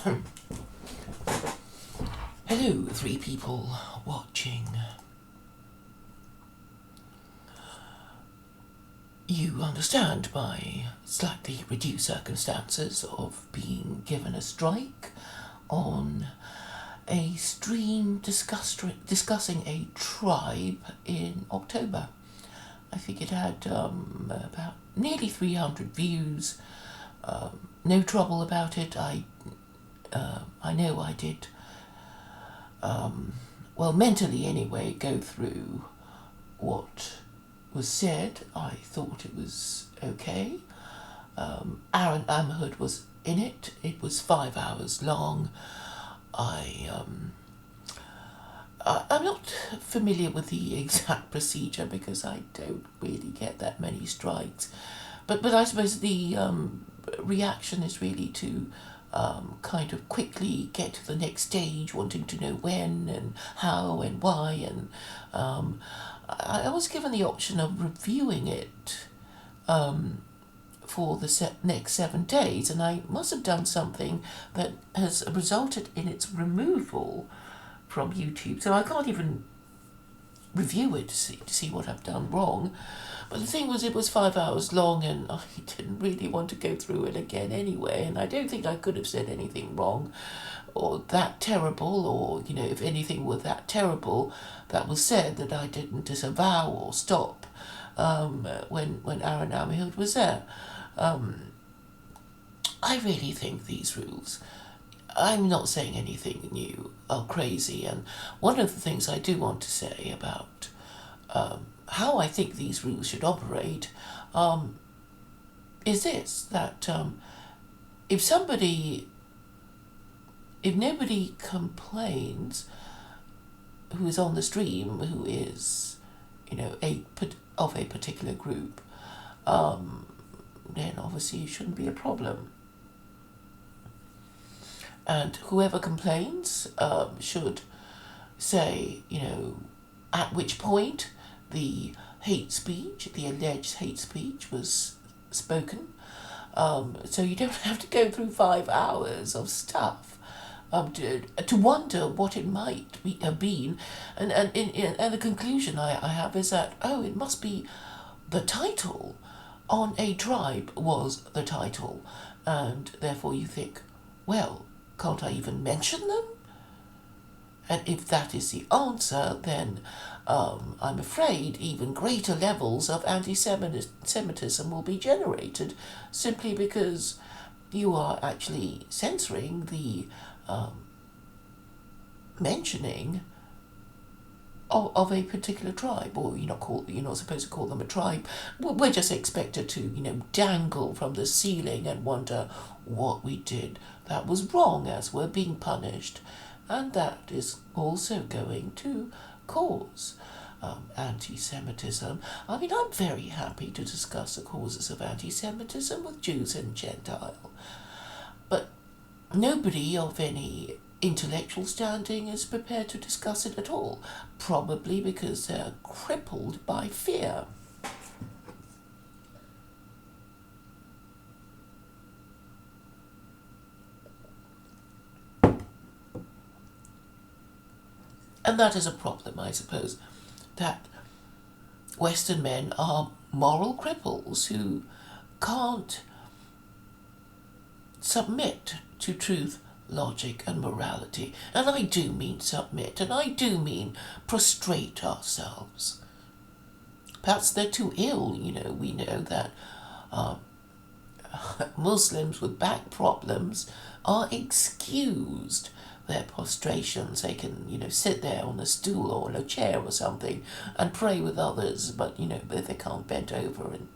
Hello, three people watching. You understand my slightly reduced circumstances of being given a strike on a stream discussing a tribe in October. I think it had about nearly 300 views. No trouble about it. I know I did, mentally anyway, go through what was said. I thought it was okay. Aaron Amherst was in it. It was 5 hours long. I'm not familiar with the exact procedure because I don't really get that many strikes. But I suppose the reaction is really to kind of quickly get to the next stage, wanting to know when and how and why. And I was given the option of reviewing it for the next 7 days, and I must have done something that has resulted in its removal from YouTube. So I can't even review it to see what I've done wrong. But the thing was, it was 5 hours long, and I didn't really want to go through it again anyway, and I don't think I could have said anything wrong or that terrible, or, if anything were that terrible that was said, that I didn't disavow or stop when Aaron Amherst was there. I really think these rules, I'm not saying anything new, are crazy, and one of the things I do want to say about how I think these rules should operate is this, that if nobody complains who is on the stream, who is, of a particular group, then obviously it shouldn't be a problem. And whoever complains should say, at which point the alleged hate speech was spoken. So you don't have to go through 5 hours of stuff to wonder what it might have been. And the conclusion I have is that, it must be the title on a tribe was the title. And therefore you think, well, can't I even mention them? And if that is the answer, then I'm afraid even greater levels of anti-Semitism will be generated, simply because you are actually censoring the mentioning of a particular tribe, or you're not supposed to call them a tribe. We're just expected to, dangle from the ceiling and wonder what we did that was wrong as we're being punished, and that is also going to cause anti-Semitism. I mean, I'm very happy to discuss the causes of anti-Semitism with Jews and Gentile, but nobody of any intellectual standing is prepared to discuss it at all, probably because they're crippled by fear. And that is a problem, I suppose, that Western men are moral cripples who can't submit to truth, logic and morality. And I do mean submit, and I do mean prostrate ourselves. Perhaps they're too ill, we know that Muslims with back problems are excused their prostrations. They can, sit there on a stool or in a chair or something and pray with others, but, if they can't bend over and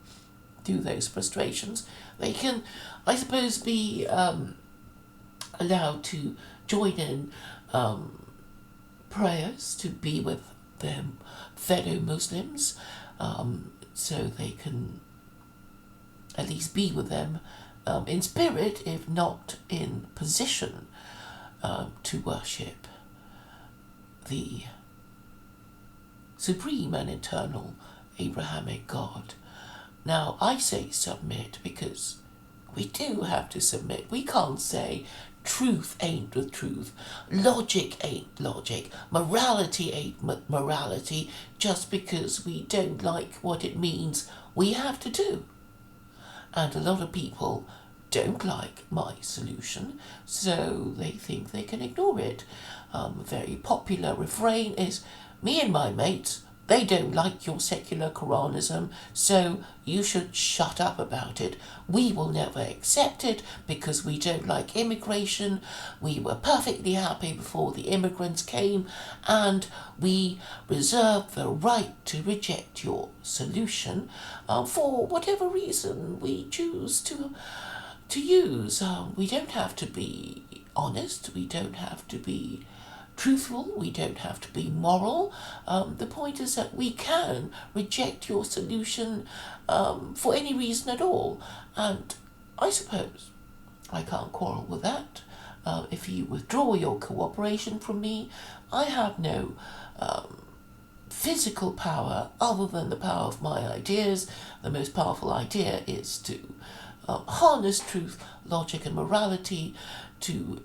do those prostrations, they can, I suppose, be allowed to join in prayers to be with their fellow Muslims, so they can at least be with them in spirit, if not in position, to worship the supreme and eternal Abrahamic God. Now, I say submit because We do have to submit. We can't say truth ain't the truth, logic ain't logic, morality ain't morality, just because we don't like what it means we have to do. And a lot of people don't like my solution, so they think they can ignore it. A very popular refrain is, me and my mates, they don't like your secular Quranism, so you should shut up about it. We will never accept it because we don't like immigration. We were perfectly happy before the immigrants came, and we reserve the right to reject your solution for whatever reason we choose to use. We don't have to be honest. We don't have to be truthful, we don't have to be moral. The point is that we can reject your solution for any reason at all. And I suppose I can't quarrel with that. If you withdraw your cooperation from me, I have no physical power other than the power of my ideas. The most powerful idea is to harness truth, logic, and morality to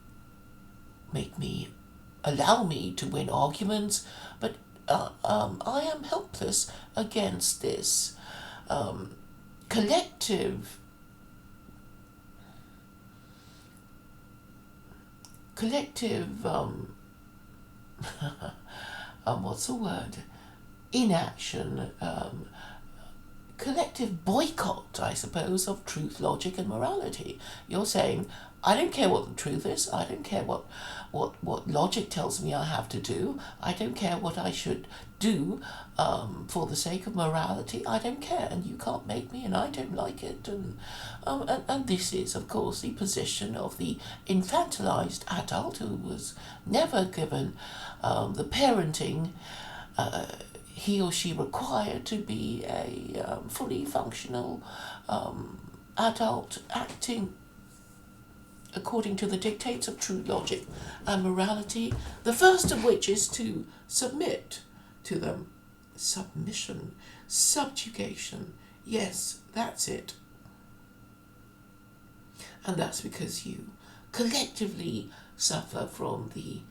allow me to win arguments, but I am helpless against this collective what's the word? Inaction, collective boycott, I suppose, of truth, logic, and morality. You're saying, I don't care what the truth is. I don't care what logic tells me I have to do. I don't care what I should do for the sake of morality. I don't care, and you can't make me, and I don't like it. And this is, of course, the position of the infantilized adult who was never given the parenting he or she required to be a fully functional adult acting according to the dictates of true logic and morality, the first of which is to submit to them. Submission, subjugation, yes, that's it. And that's because you collectively suffer from the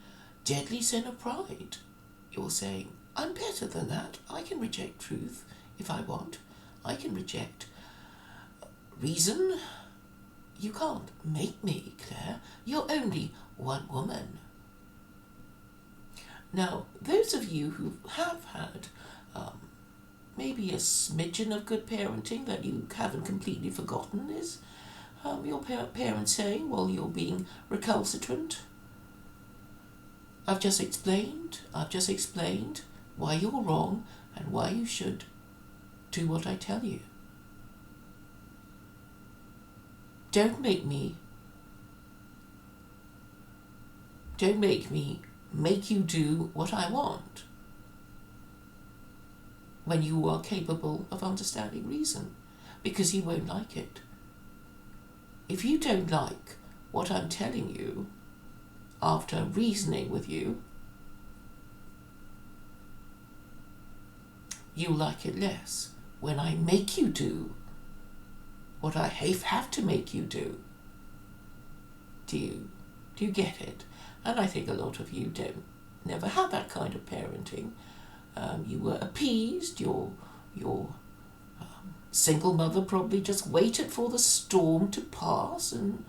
deadly sin of pride. You're saying, I'm better than that. I can reject truth if I want. I can reject reason. You can't make me, Claire. You're only one woman. Now, those of you who have had maybe a smidgen of good parenting that you haven't completely forgotten is your parents saying, well, you're being recalcitrant. I've just explained why you're wrong and why you should do what I tell you. Don't make me make you do what I want when you are capable of understanding reason, because you won't like it. If you don't like what I'm telling you after reasoning with you, you'll like it less when I make you do what I have to make you do. Do you get it? And I think a lot of you never had that kind of parenting. You were appeased. Your single mother probably just waited for the storm to pass and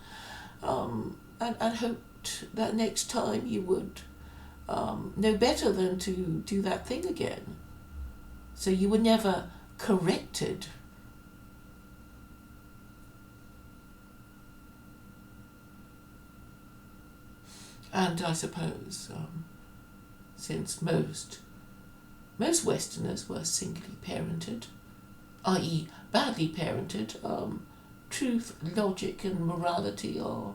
hoped that next time you would know better than to do that thing again. So you were never corrected. And I suppose, since most Westerners were singly parented, i.e. badly parented, truth, logic and morality are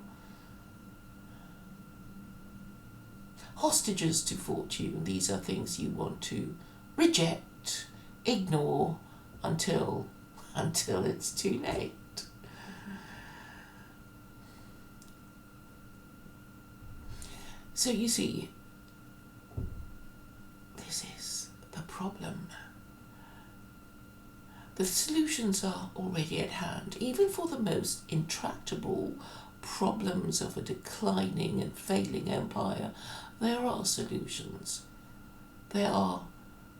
hostages to fortune. These are things you want to reject, ignore until it's too late. So you see, this is the problem. The solutions are already at hand, even for the most intractable problems of a declining and failing empire. There are solutions. There are,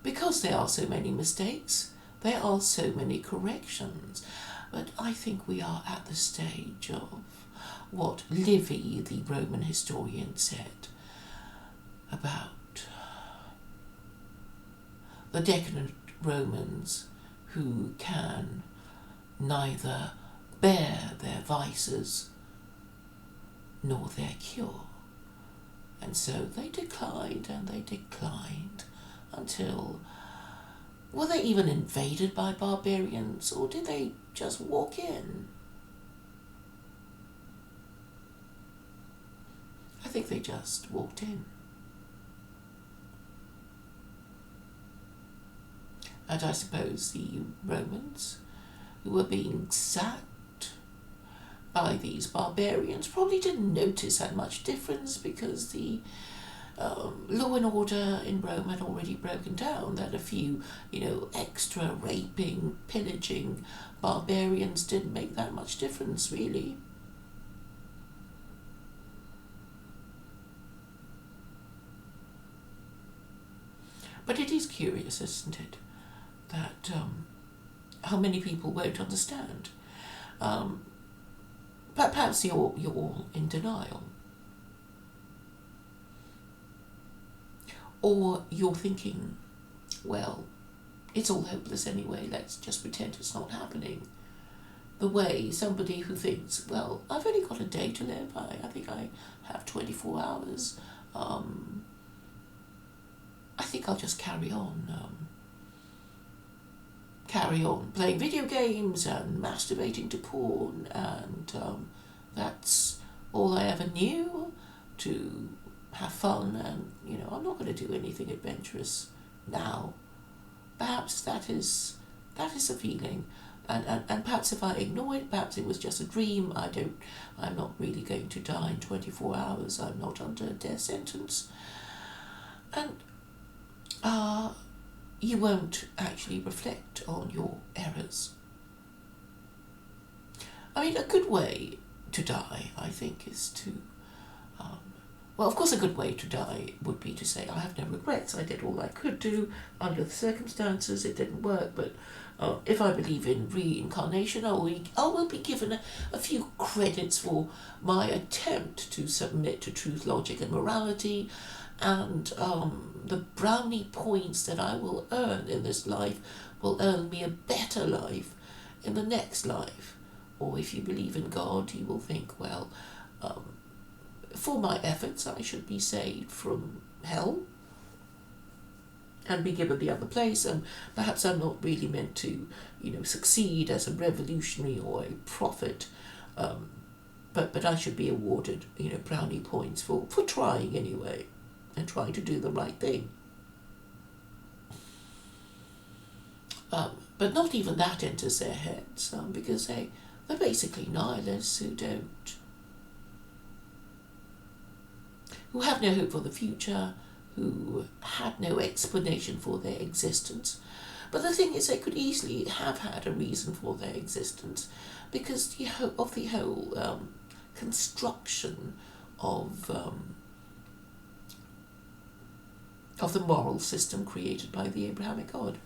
because there are so many mistakes, there are so many corrections. But I think we are at the stage of what Livy, the Roman historian, said about the decadent Romans who can neither bear their vices nor their cure. And so they declined and they declined until, were they even invaded by barbarians, or did they just walk in? I think they just walked in. And I suppose the Romans, who were being sacked by these barbarians, probably didn't notice that much difference, because the law and order in Rome had already broken down. That a few, extra raping, pillaging barbarians didn't make that much difference, really. But it is curious, isn't it, that how many people won't understand. But perhaps you're all in denial. Or you're thinking, well, it's all hopeless anyway, let's just pretend it's not happening. The way somebody who thinks, well, I've only got a day to live, I think I have 24 hours, I think I'll just carry on playing video games and masturbating to porn, and that's all I ever knew, to have fun, and I'm not going to do anything adventurous now. Perhaps that is a feeling, and perhaps if I ignore it, perhaps it was just a dream. I'm not really going to die in 24 hours. I'm not under a death sentence, and you won't actually reflect on your errors. I mean, a good way to die, I think, is to well, of course, a good way to die would be to say, I have no regrets, I did all I could do under the circumstances, it didn't work, but if I believe in reincarnation, I will be given a few credits for my attempt to submit to truth, logic, and morality, and the brownie points that I will earn in this life will earn me a better life in the next life. Or if you believe in God, you will think, well, for my efforts, I should be saved from hell and be given the other place, and perhaps I'm not really meant to, succeed as a revolutionary or a prophet, but I should be awarded, brownie points for trying anyway, and trying to do the right thing. But not even that enters their heads, because they're basically nihilists who have no hope for the future, who had no explanation for their existence. But the thing is, they could easily have had a reason for their existence, because of the whole construction of the moral system created by the Abrahamic God.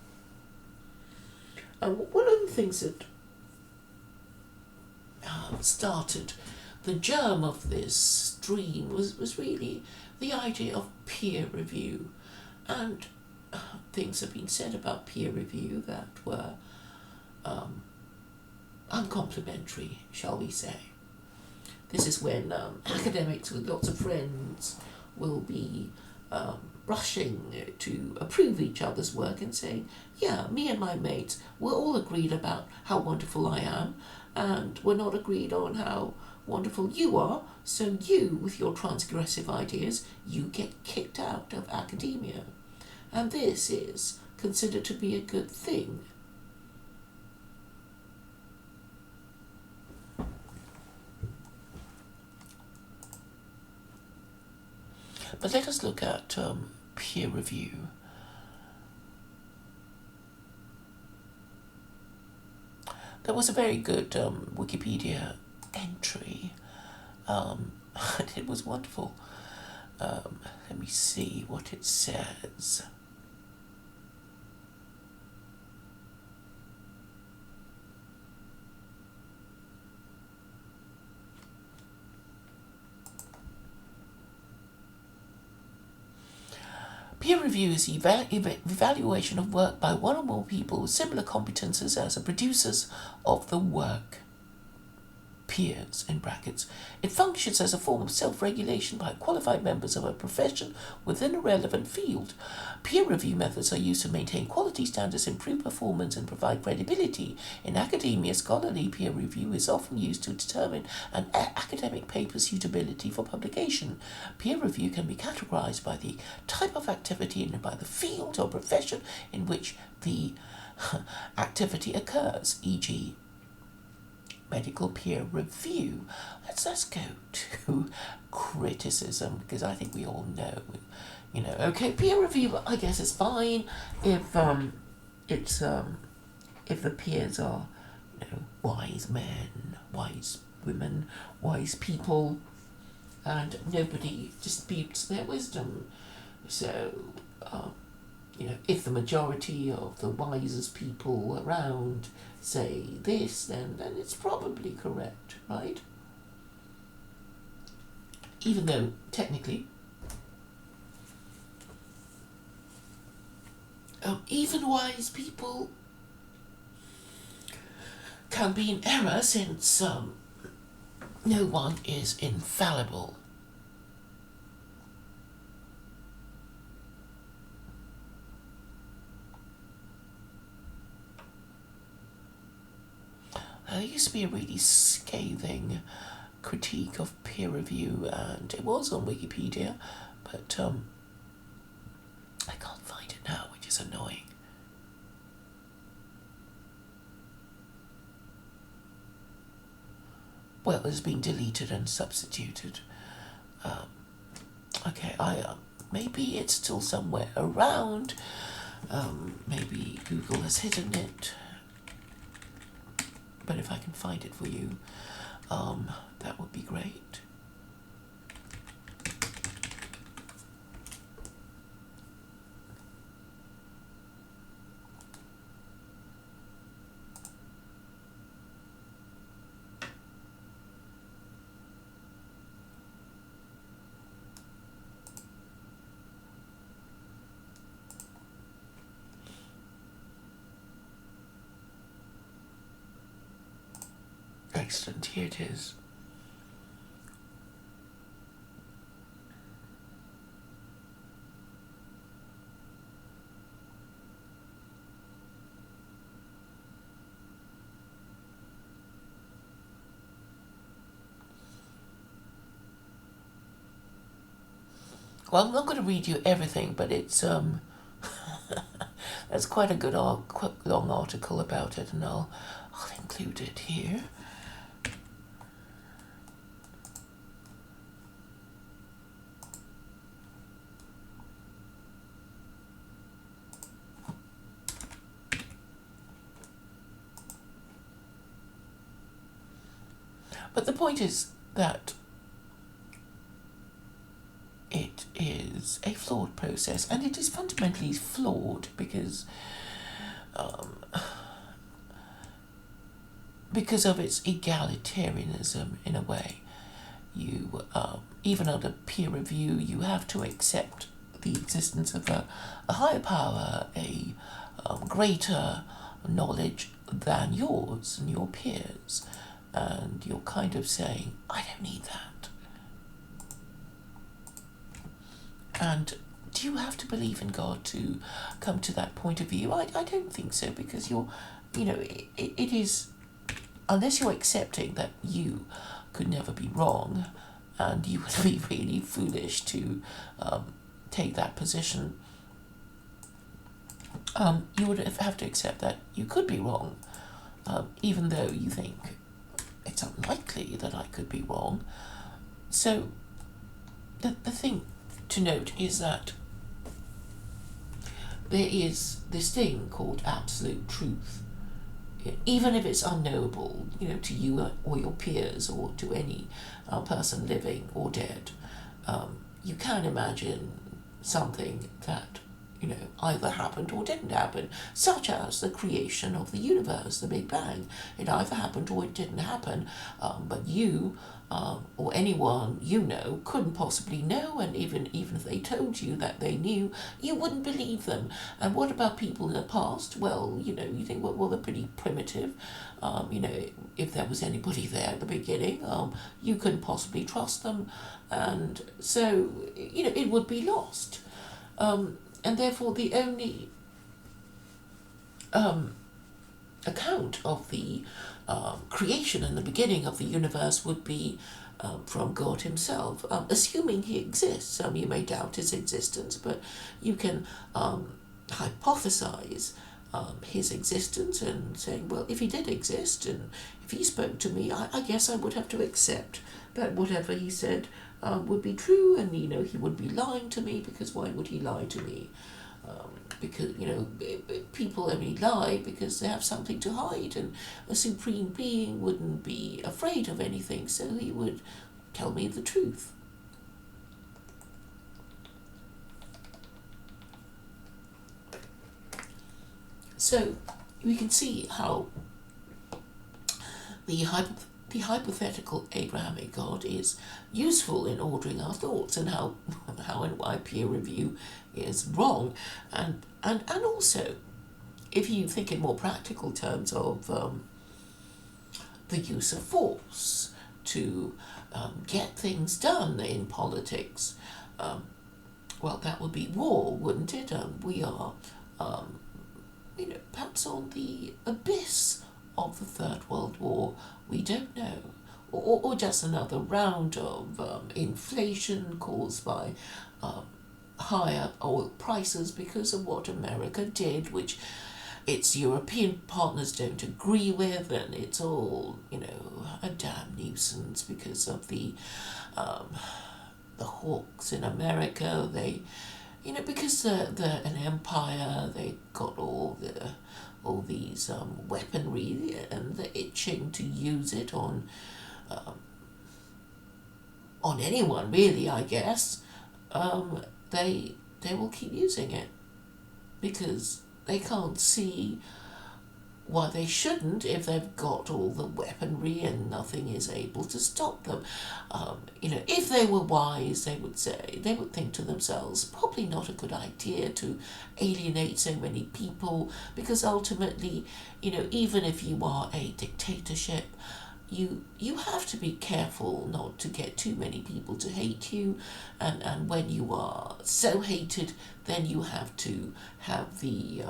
One of the things that started the germ of this dream was really the idea of peer review. And things have been said about peer review that were uncomplimentary, shall we say. This is when academics with lots of friends will be rushing to approve each other's work and saying, yeah, me and my mates, we're all agreed about how wonderful I am, and we're not agreed on how wonderful you are, so you, with your transgressive ideas, you get kicked out of academia. And this is considered to be a good thing. But let us look at peer review. there was a very good Wikipedia entry. And it was wonderful. Let me see what it says. Peer review is evaluation of work by one or more people with similar competences as the producers of the work. Peers, in brackets. It functions as a form of self-regulation by qualified members of a profession within a relevant field. Peer review methods are used to maintain quality standards, improve performance, and provide credibility. In academia, scholarly peer review is often used to determine an academic paper's suitability for publication. Peer review can be categorized by the type of activity and by the field or profession in which the activity occurs, e.g., medical peer review. Let's go to criticism, because I think we all know, okay, peer review, I guess, is fine if if the peers are, wise men, wise women, wise people, and nobody disputes their wisdom. So, if the majority of the wisest people around say this, then it's probably correct, right? Even though, technically, even wise people can be in error, since no one is infallible. There used to be a really scathing critique of peer review, and it was on Wikipedia, but I can't find it now, which is annoying. Well, it's been deleted and substituted. Okay, maybe it's still somewhere around. Maybe Google has hidden it. But if I can find it for you, that would be great. Excellent, here it is. Well, I'm not going to read you everything, but it's there's quite a good long article about it, and I'll include it here. But the point is that it is a flawed process, and it is fundamentally flawed because of its egalitarianism, in a way. You, even under peer review, you have to accept the existence of a higher power, a greater knowledge than yours and your peers. And you're kind of saying, I don't need that. And do you have to believe in God to come to that point of view? I don't think so, because it is, unless you're accepting that you could never be wrong, and you would be really foolish to take that position, you would have to accept that you could be wrong, even though you think, it's unlikely that I could be wrong. So the thing to note is that there is this thing called absolute truth even if it's unknowable, to you or your peers or to any person living or dead, you can imagine something that either happened or didn't happen, such as the creation of the universe, the Big Bang. It either happened or it didn't happen, but you or anyone couldn't possibly know, and even if they told you that they knew, you wouldn't believe them. And what about people in the past? Well, you think, well, they're pretty primitive. If there was anybody there at the beginning, you couldn't possibly trust them, and so it would be lost. And therefore, the only account of the creation and the beginning of the universe would be from God himself, assuming he exists. You may doubt his existence, but you can hypothesize his existence and saying, well, if he did exist and if he spoke to me, I guess I would have to accept that whatever he said would be true, and he would be lying to me, because why would he lie to me? Because people only lie because they have something to hide, and a supreme being wouldn't be afraid of anything, so he would tell me the truth. So we can see how the hypothetical Abrahamic God is useful in ordering our thoughts, and how and why peer review is wrong, and also, if you think in more practical terms of the use of force to get things done in politics, well, that would be war, wouldn't it? We are, perhaps on the abyss of the Third World War. We don't know. Or just another round of inflation caused by higher oil prices because of what America did, which its European partners don't agree with, and it's all, a damn nuisance because of the hawks in America. They, because they're an empire, they got all these weaponry, and they're itching to use it on anyone, really, I guess. They will keep using it because they can't see why they shouldn't if they've got all the weaponry and nothing is able to stop them. If they were wise, they would think to themselves, probably not a good idea to alienate so many people, because ultimately, even if you are a dictatorship, you have to be careful not to get too many people to hate you, and when you are so hated, then you have to have the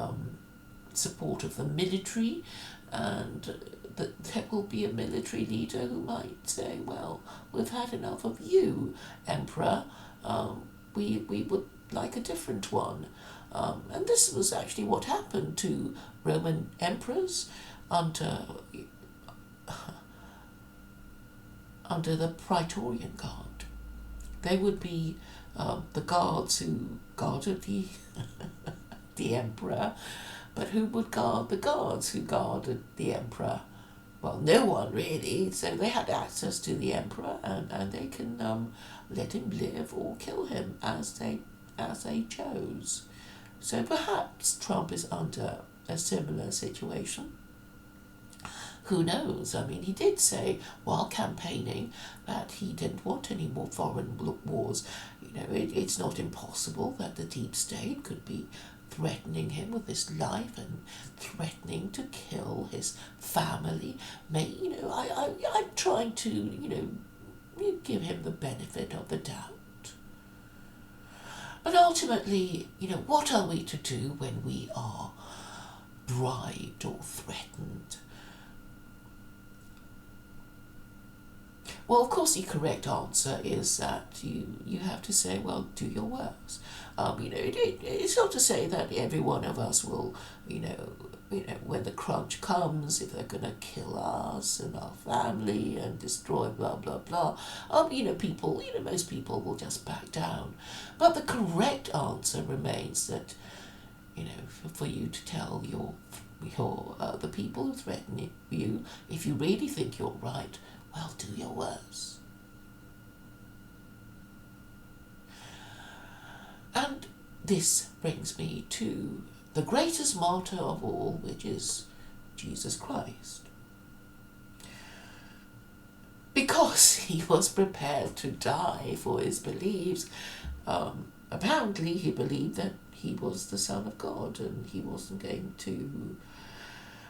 support of the military, and there will be a military leader who might say, well, we've had enough of you, Emperor, we would like a different one. And this was actually what happened to Roman emperors under the Praetorian Guard. They would be the guards who guarded the emperor, but who would guard the guards who guarded the emperor? Well, no one really, so they had access to the emperor, and they can let him live or kill him as they chose. So perhaps Trump is under a similar situation. Who knows? I mean, he did say while campaigning that he didn't want any more foreign wars. It's not impossible that the deep state could be threatening him with his life and threatening to kill his family. I'm trying to, give him the benefit of the doubt. But ultimately, what are we to do when we are bribed or threatened? Well, of course, the correct answer is that you have to say, well, do your worst. It's not to say that every one of us will, when the crunch comes, if they're going to kill us and our family and destroy blah, blah, blah, people, most people will just back down. But the correct answer remains that, for you to tell your You're the people who threaten you. If you really think you're right, well, do your worst. And this brings me to the greatest martyr of all, which is Jesus Christ. Because he was prepared to die for his beliefs, apparently he believed that he was the Son of God, and he wasn't going to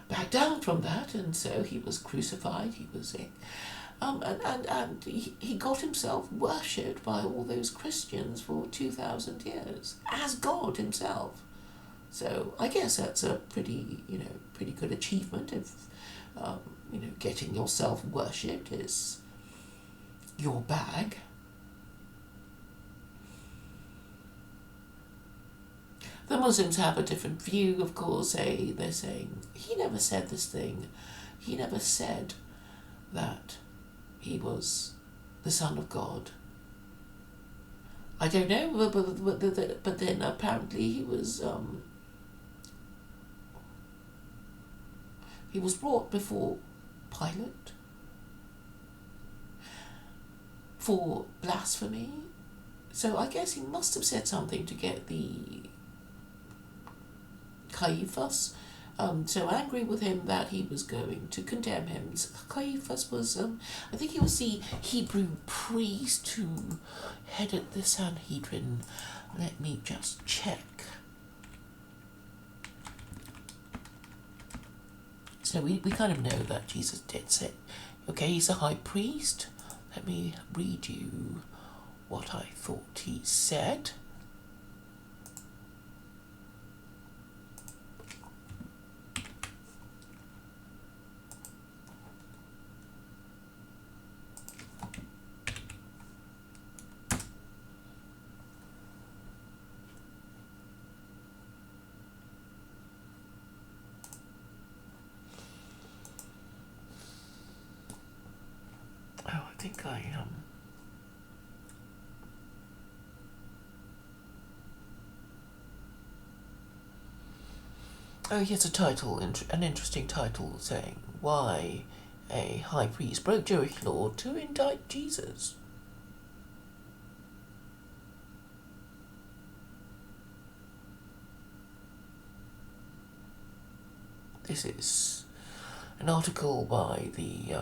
back down from that, and so he was crucified. He was and he got himself worshipped by all those Christians for 2,000 years as God himself. So I guess that's a pretty good achievement. If getting yourself worshipped is your bag. The Muslims have a different view, of course. They're saying, he never said this thing. He never said that he was the Son of God. I don't know, but then apparently he was brought before Pilate for blasphemy. So I guess he must have said something to get the Caiaphas so angry with him that he was going to condemn him. Caiaphas was, I think he was the Hebrew priest who headed the Sanhedrin. Let me just check. So we kind of know that Jesus did say, okay, he's a high priest. Let me read you what I thought he said. I think I Oh, here's a title, an interesting title, saying why a high priest broke Jewish law to indict Jesus. This is an article by the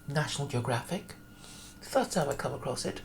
National Geographic. First time I come across it.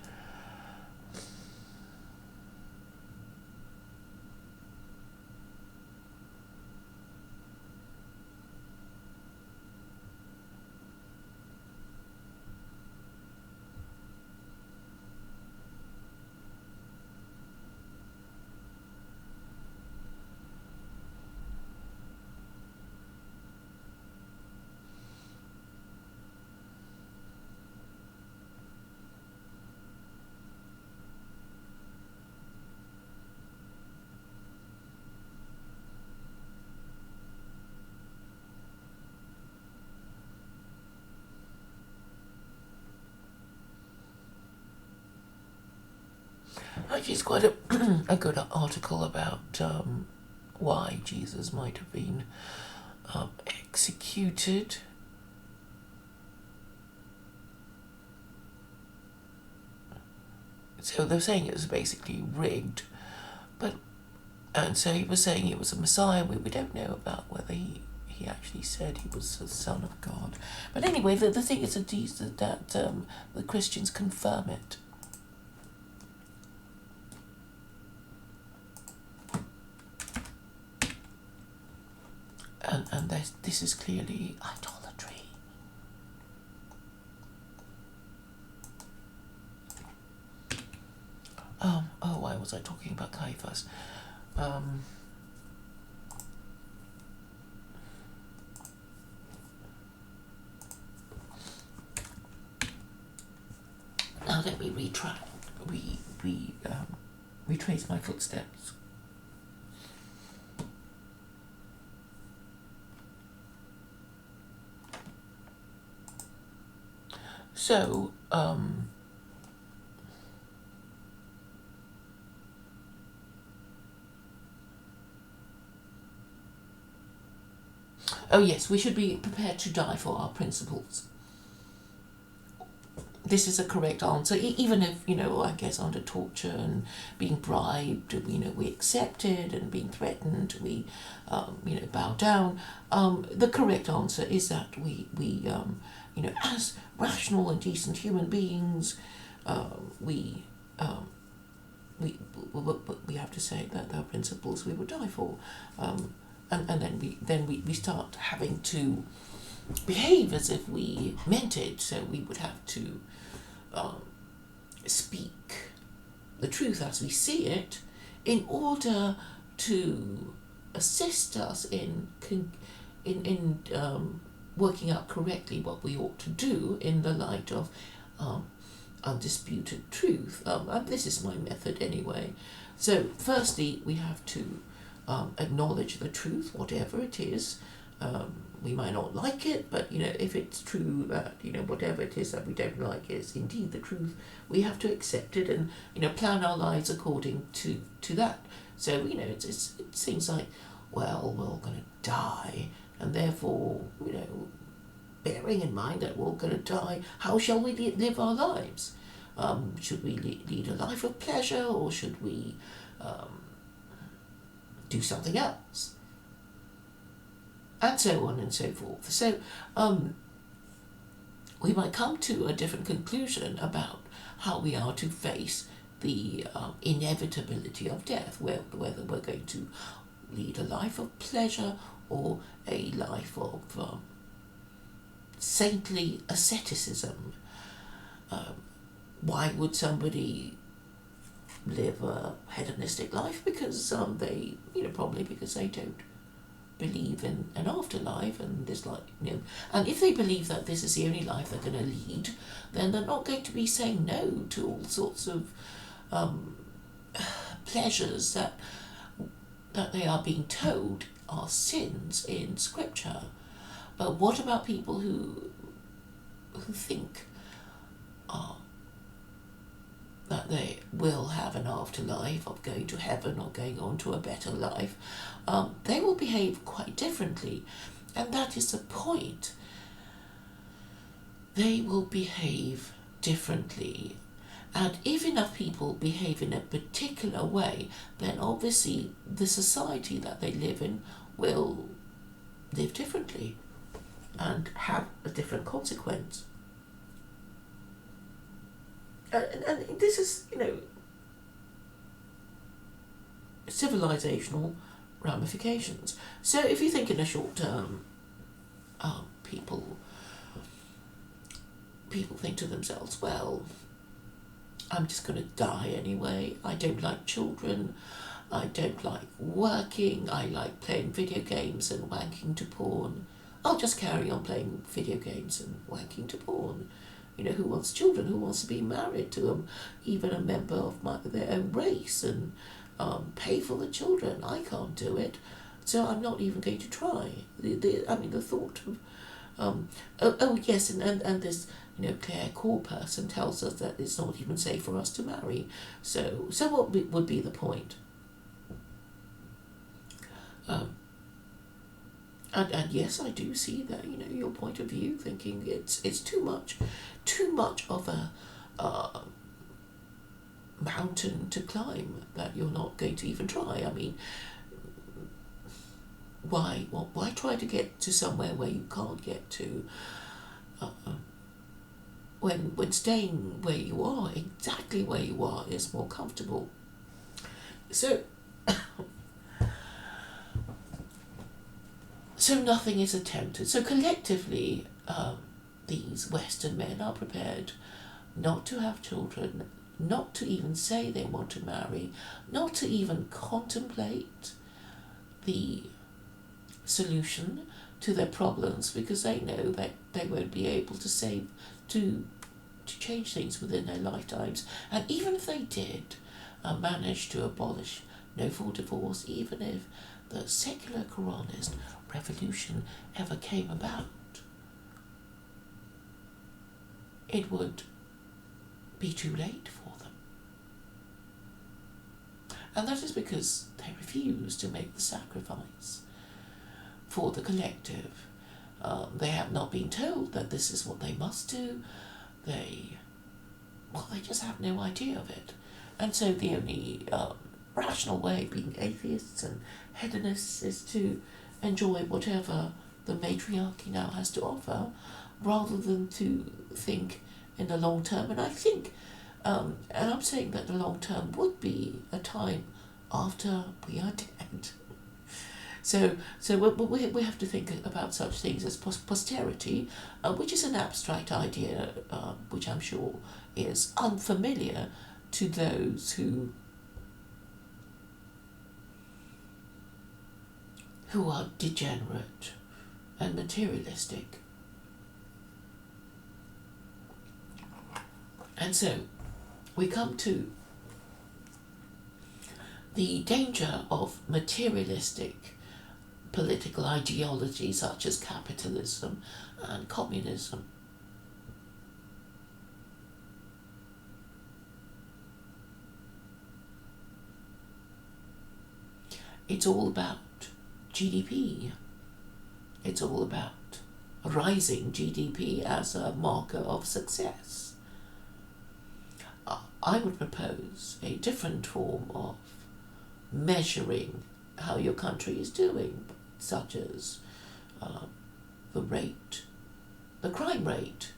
Actually, it's quite a good article about why Jesus might have been executed. So they're saying it was basically rigged, and so he was saying he was a Messiah. We don't know about whether he actually said he was the Son of God. But anyway, the thing is that the Christians confirm it. And this is clearly idolatry. Why was I talking about Caiaphas? Now let me retrace my footsteps. So, Oh yes, we should be prepared to die for our principles. This is a correct answer, even if, I guess under torture and being bribed, we accept it, and being threatened, we, bow down. The correct answer is that we as rational and decent human beings, we have to say that our principles we would die for, and then we start having to behave as if we meant it. So we would have to speak the truth as we see it, in order to assist us in working out correctly what we ought to do in the light of undisputed truth. And this is my method anyway. So firstly, we have to acknowledge the truth, whatever it is. We might not like it, but if it's true that whatever it is that we don't like is indeed the truth, we have to accept it and plan our lives according to that. So it's things like, well, we're all going to die, and therefore bearing in mind that we're all going to die, how shall we live our lives? Should we lead a life of pleasure, or should we do something else? And so on and so forth. So we might come to a different conclusion about how we are to face the inevitability of death, whether we're going to lead a life of pleasure or a life of saintly asceticism. Why would somebody live a hedonistic life? Because they, probably because they don't believe in an afterlife and this and if they believe that this is the only life they're going to lead, then they're not going to be saying no to all sorts of pleasures that they are being told are sins in Scripture. But what about people who think that they will have an afterlife of going to heaven or going on to a better life? They will behave quite differently, and that is the point. They will behave differently, and if enough people behave in a particular way, then obviously the society that they live in will live differently and have a different consequence. And this is, civilizational ramifications. So if you think in a short term, people think to themselves, well, I'm just going to die anyway. I don't like children. I don't like working. I like playing video games and wanking to porn. I'll just carry on playing video games and wanking to porn. Who wants children? Who wants to be married to even a member of their own race and pay for the children? I can't do it, so I'm not even going to try. The thought of yes, and this Claire Khaw person tells us that it's not even safe for us to marry. So what would be the point? And yes, I do see that, your point of view, thinking it's too much of a mountain to climb that you're not going to even try. Why try to get to somewhere where you can't get to, when staying where you are, exactly where you are, is more comfortable. So nothing is attempted. So collectively, these Western men are prepared not to have children, not to even say they want to marry, not to even contemplate the solution to their problems, because they know that they won't be able to change things within their lifetimes. And even if they did manage to abolish no fault divorce, even if the secular Quranist revolution ever came about, it would be too late for them. And that is because they refuse to make the sacrifice for the collective. They have not been told that this is what they must do. They just have no idea of it. And so the only rational way, being atheists and hedonists, is to enjoy whatever the matriarchy now has to offer, rather than to think in the long term. And I think, and I'm saying that the long term would be a time after we are dead. So we have to think about such things as posterity, which is an abstract idea, which I'm sure is unfamiliar to those who are degenerate and materialistic. And so we come to the danger of materialistic political ideology such as capitalism and communism. It's all about GDP. It's all about rising GDP as a marker of success. I would propose a different form of measuring how your country is doing, such as the crime rate.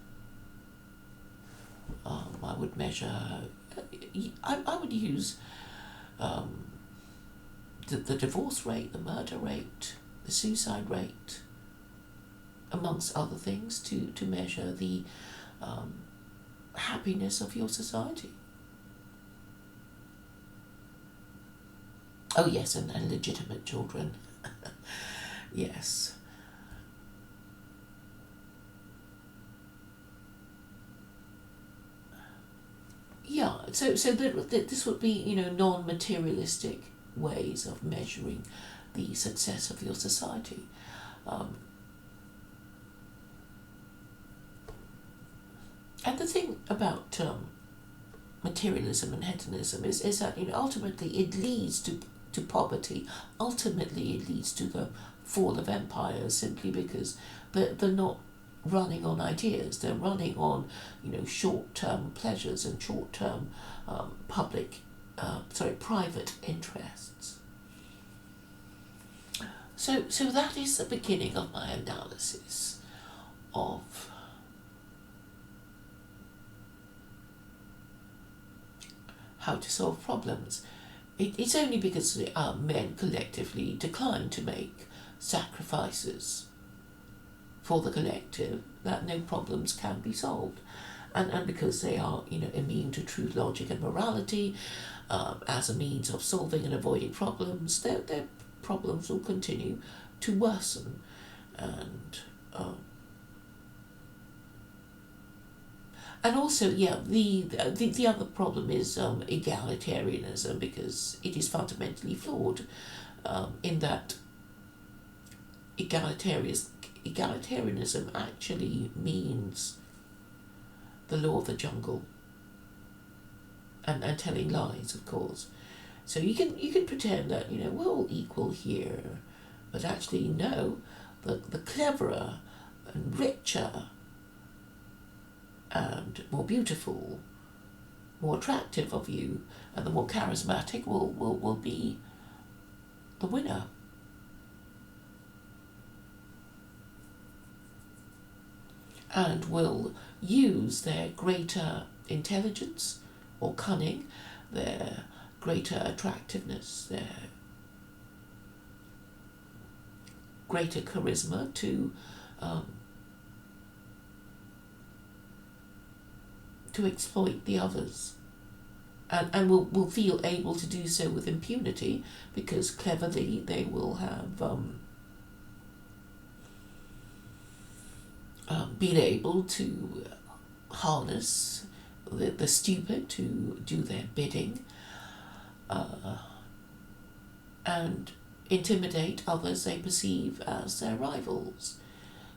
I would measure, I would use the divorce rate, the murder rate, the suicide rate, amongst other things, to measure the happiness of your society. Oh yes, and legitimate children. Yes. Yeah, so this would be, non-materialistic ways of measuring the success of your society. And the thing about materialism and hedonism is that ultimately it leads to poverty. Ultimately it leads to the fall of empires, simply because they're not running on ideas. They're running on short-term pleasures and short-term private interests. So that is the beginning of my analysis of how to solve problems. It's only because men collectively decline to make sacrifices for the collective that no problems can be solved. And because they are immune to truth, logic and morality as a means of solving and avoiding problems, their problems will continue to worsen. And also, the other problem is egalitarianism, because it is fundamentally flawed in that egalitarianism actually means the law of the jungle and telling lies, of course. So you can pretend that we're all equal here, but actually no, the cleverer and richer and more beautiful, more attractive of you, and the more charismatic will be the winner. And will use their greater intelligence or cunning, their greater attractiveness, their greater charisma to exploit the others, and will feel able to do so with impunity, because cleverly they will have been able to harness the stupid to do their bidding, and intimidate others they perceive as their rivals.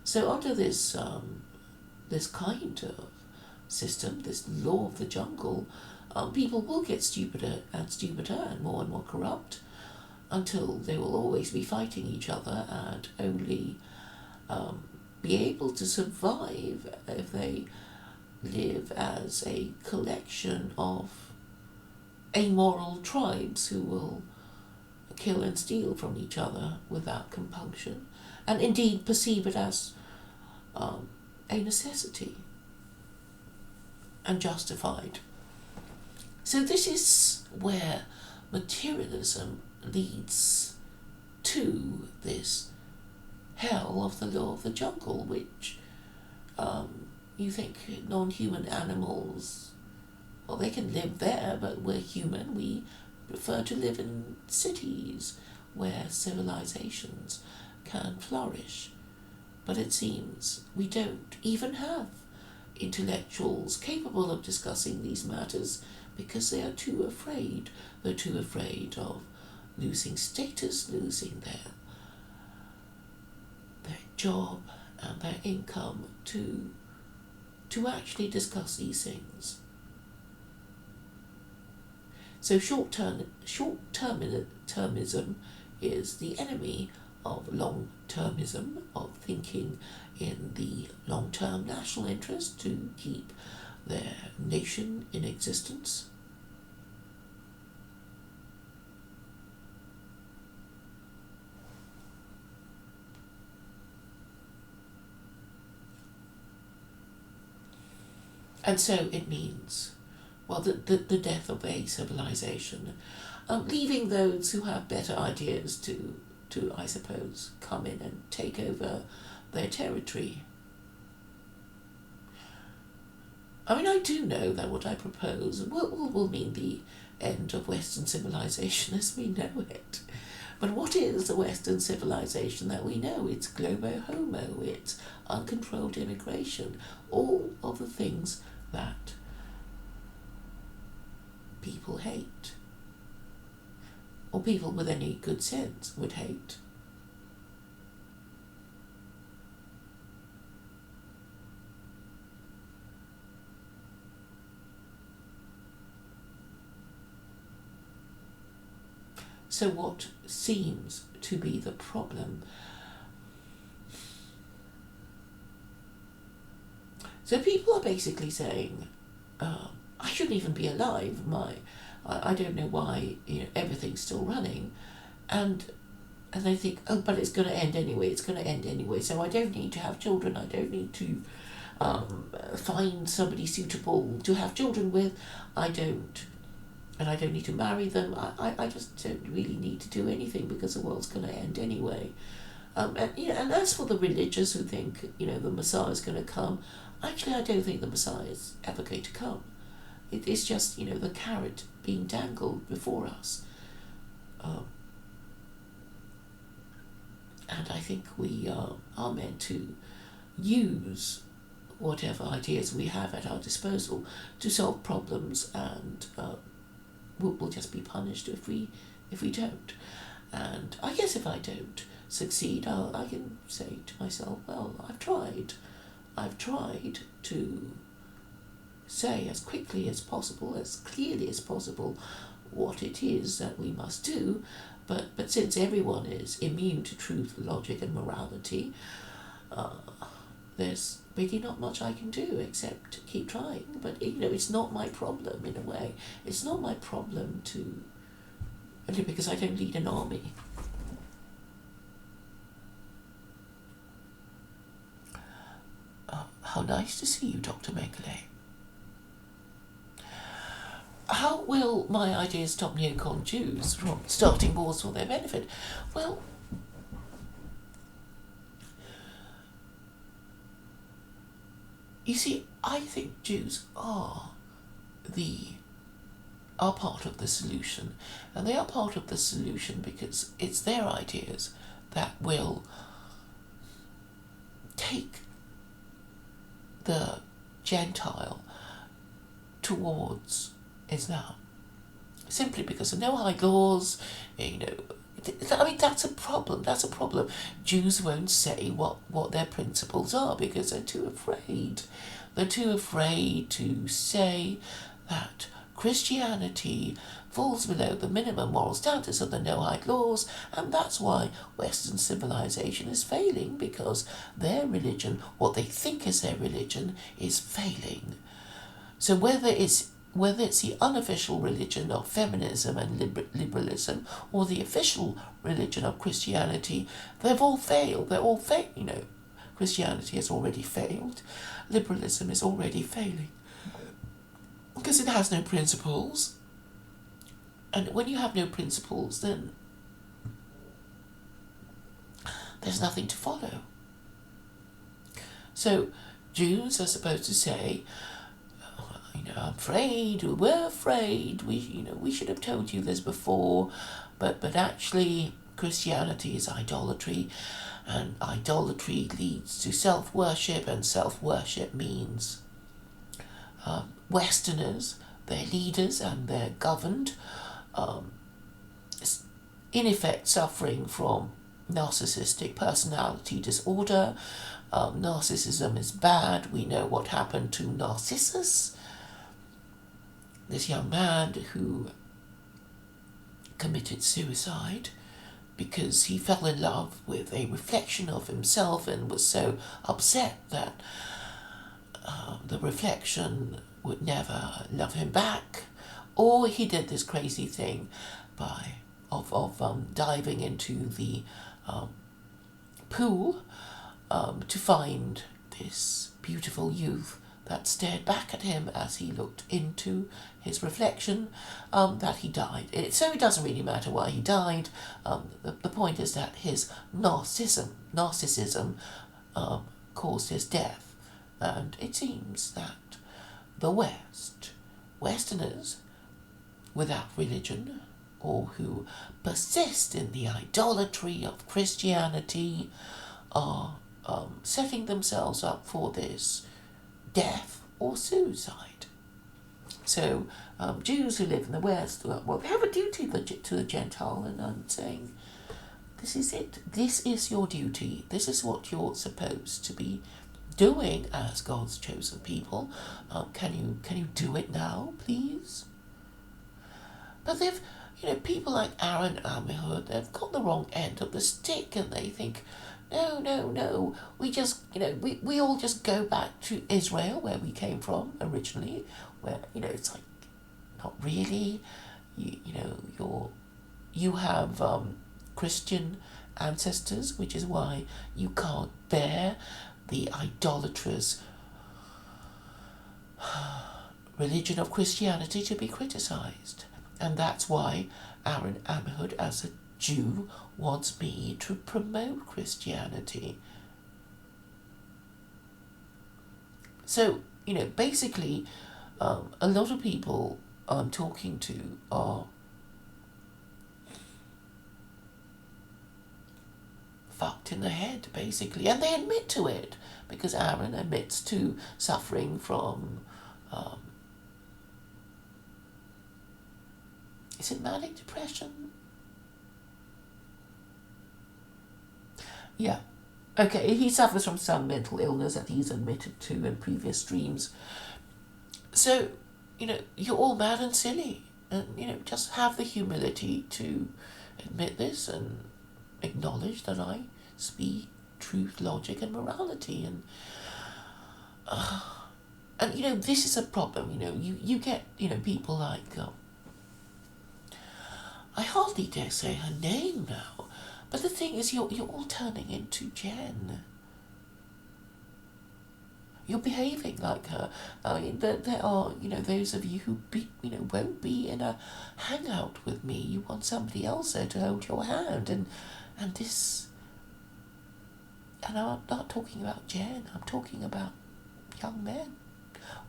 So under this kind of system, this law of the jungle, people will get stupider and more corrupt, until they will always be fighting each other and only be able to survive if they live as a collection of amoral tribes who will kill and steal from each other without compunction, and indeed perceive it as a necessity and justified. So this is where materialism leads to this hell of the law of the jungle, which you think non-human animals, well, they can live there, but we're human. We prefer to live in cities where civilizations can flourish. But it seems we don't even have intellectuals capable of discussing these matters because they are too afraid. They're too afraid of losing status, losing their job and their income to actually discuss these things. So short-termism is the enemy of long-termism, of thinking in the long-term national interest to keep their nation in existence. And so it means, well, the death of a civilization, leaving those who have better ideas to, I suppose, come in and take over their territory. I mean, I do know that what I propose will mean the end of Western civilization as we know it. But what is the Western civilization that we know? It's globo homo, it's uncontrolled immigration, all of the things that people hate, or people with any good sense would hate. So what seems to be the problem? So people are basically saying, I shouldn't even be alive. I don't know why everything's still running, and they think, oh, but it's going to end anyway. It's going to end anyway. So I don't need to have children. I don't need to find somebody suitable to have children with. I don't need to marry them. I just don't really need to do anything because the world's going to end anyway. And as for the religious who think the Messiah is going to come, actually I don't think the Messiah is ever going to come. It is just the carrot being dangled before us, and I think we are meant to use whatever ideas we have at our disposal to solve problems, and we'll just be punished if we don't. And I guess if I don't succeed, I can say to myself, well, I've tried to say as quickly as possible, as clearly as possible, what it is that we must do, but since everyone is immune to truth, logic and morality, there's really not much I can do except keep trying. But it's not my problem in a way. It's not my problem because I don't lead an army. How nice to see you, Dr. Mengele. How will my ideas stop neocon Jews from starting wars for their benefit? Well, you see, I think Jews are part of the solution, and they are part of the solution because it's their ideas that will take the Gentile towards Islam, simply because of no high laws. I mean, that's a problem. Jews won't say what their principles are because they're too afraid. They're too afraid to say that Christianity falls below the minimum moral status of the Noahide laws, and that's why Western civilization is failing, because their religion, what they think is their religion, is failing. So whether it's the unofficial religion of feminism and liberalism, or the official religion of Christianity, they've all failed. They're all Christianity has already failed. Liberalism is already failing. Because it has no principles. And when you have no principles, then there's nothing to follow. So Jews are supposed to say, I'm afraid, we're afraid, we should have told you this before, but actually Christianity is idolatry, and idolatry leads to self-worship, and self-worship means Westerners, their leaders and their governed, in effect suffering from narcissistic personality disorder. Narcissism is bad. We know what happened to Narcissus, this young man who committed suicide because he fell in love with a reflection of himself and was so upset that the reflection would never love him back. Or he did this crazy thing of diving into the pool to find this beautiful youth that stared back at him as he looked into his reflection, that he died. So it doesn't really matter why he died. The point is that his narcissism caused his death. And it seems that the Westerners without religion, or who persist in the idolatry of Christianity, are setting themselves up for this death or suicide. So Jews who live in the West, well, they have a duty to the Gentile, and I'm saying, this is it. This is your duty. This is what you're supposed to be doing as God's chosen people. Can you do it now, please? But they've, people like Aaron Amihud, they've got the wrong end of the stick, and they think, no, we just, we all just go back to Israel, where we came from originally, where, it's like, not really, you have Christian ancestors, which is why you can't bear the idolatrous religion of Christianity to be criticized. And that's why Aaron Amihud, as a Jew, wants me to promote Christianity. So, basically, a lot of people I'm talking to are fucked in the head, basically, and they admit to it, because Aaron admits to suffering from is it manic depression? Yeah. Okay, he suffers from some mental illness that he's admitted to in previous streams. So, you're all mad and silly, and, just have the humility to admit this and acknowledge that I speak truth, logic, and morality, and this is a problem. You get people like I hardly dare say her name now, but the thing is, you're all turning into Jen. You're behaving like her. I mean, there are those of you who won't be in a hangout with me. You want somebody else there to hold your hand, and this. And I'm not talking about Jen. I'm talking about young men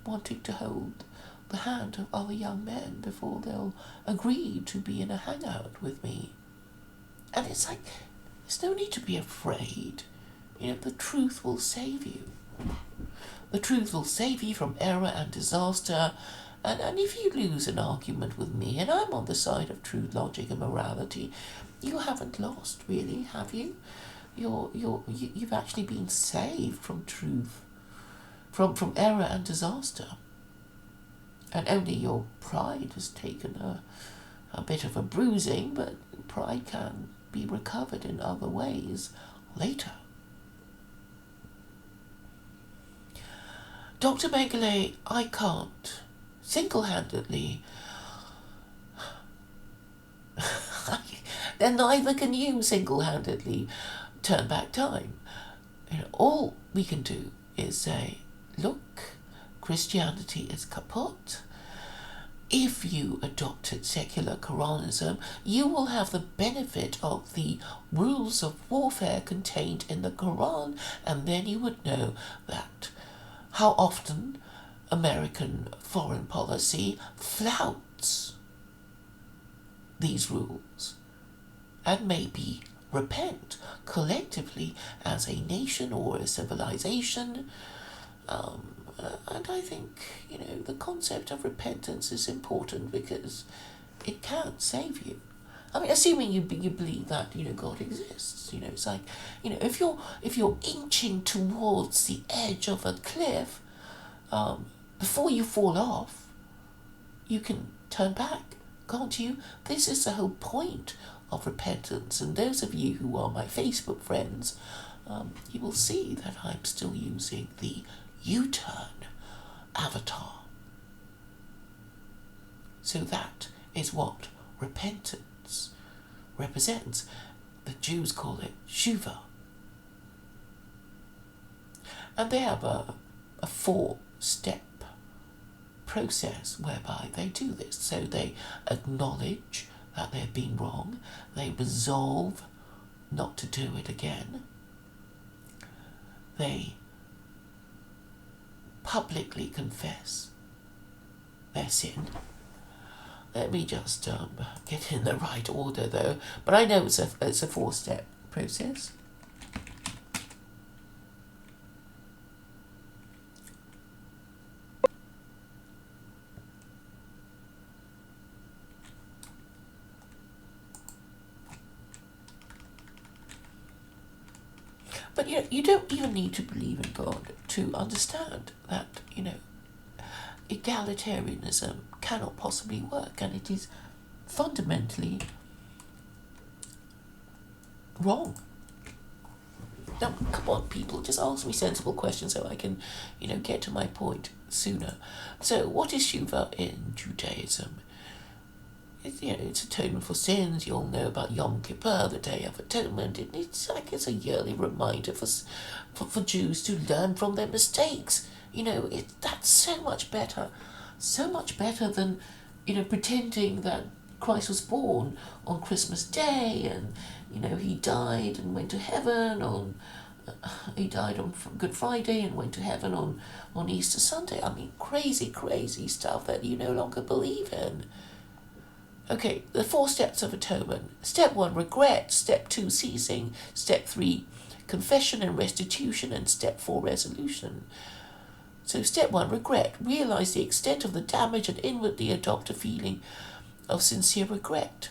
wanting to hold the hand of other young men before they'll agree to be in a hangout with me. And it's like, there's no need to be afraid. The truth will save you. The truth will save you from error and disaster. And if you lose an argument with me, and I'm on the side of truth, logic, and morality, you haven't lost, really, have you? You've actually been saved from truth, from error and disaster. And only your pride has taken a bit of a bruising, but pride can be recovered in other ways later. Dr. Mengele, I can't single-handedly, then neither can you single-handedly turn back time. All we can do is say, look, Christianity is kaput. If you adopted secular Quranism, you will have the benefit of the rules of warfare contained in the Quran, and then you would know that how often American foreign policy flouts these rules, and maybe repent collectively as a nation or a civilization. And I think, the concept of repentance is important because it can save you. I mean, assuming you believe that, God exists. It's like, if you're inching towards the edge of a cliff, before you fall off, you can turn back, can't you? This is the whole point of repentance. And those of you who are my Facebook friends, you will see that I'm still using the U-turn avatar. So that is what repentance represents. The Jews call it tshuva. And they have a 4-step process whereby they do this. So they acknowledge that they've been wrong. They resolve not to do it again. They publicly confess their sin. Let me just get in the right order, though. But I know it's a 4-step process. But you don't even need to believe in God to understand that, egalitarianism cannot possibly work, and it is fundamentally wrong. Now, come on, people, just ask me sensible questions so I can, get to my point sooner. So, what is tshuva in Judaism? It's atonement for sins. You all know about Yom Kippur, the Day of Atonement. It's a yearly reminder for Jews to learn from their mistakes. That's so much better than, pretending that Christ was born on Christmas Day and, he died and went to heaven he died on Good Friday and went to heaven on Easter Sunday. I mean, crazy stuff that you no longer believe in. Okay, the 4 steps of atonement. Step 1, regret. Step 2, ceasing. Step 3, confession and restitution. And step 4, resolution. So step 1, regret. Realize the extent of the damage and inwardly adopt a feeling of sincere regret.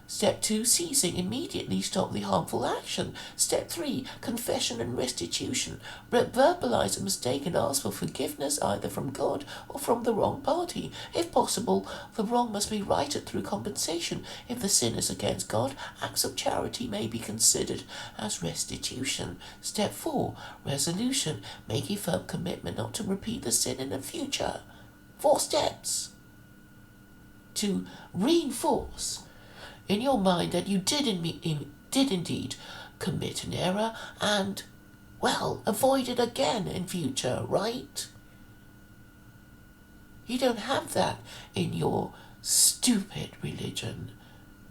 Step 2, ceasing. Immediately stop the harmful action. Step 3, confession and restitution. Verbalize a mistake and ask for forgiveness either from God or from the wrong party. If possible, the wrong must be righted through compensation. If the sin is against God, acts of charity may be considered as restitution. Step 4, resolution. Make a firm commitment not to repeat the sin in the future. 4 steps to reinforce in your mind that you did indeed commit an error and, avoid it again in future, right? You don't have that in your stupid religion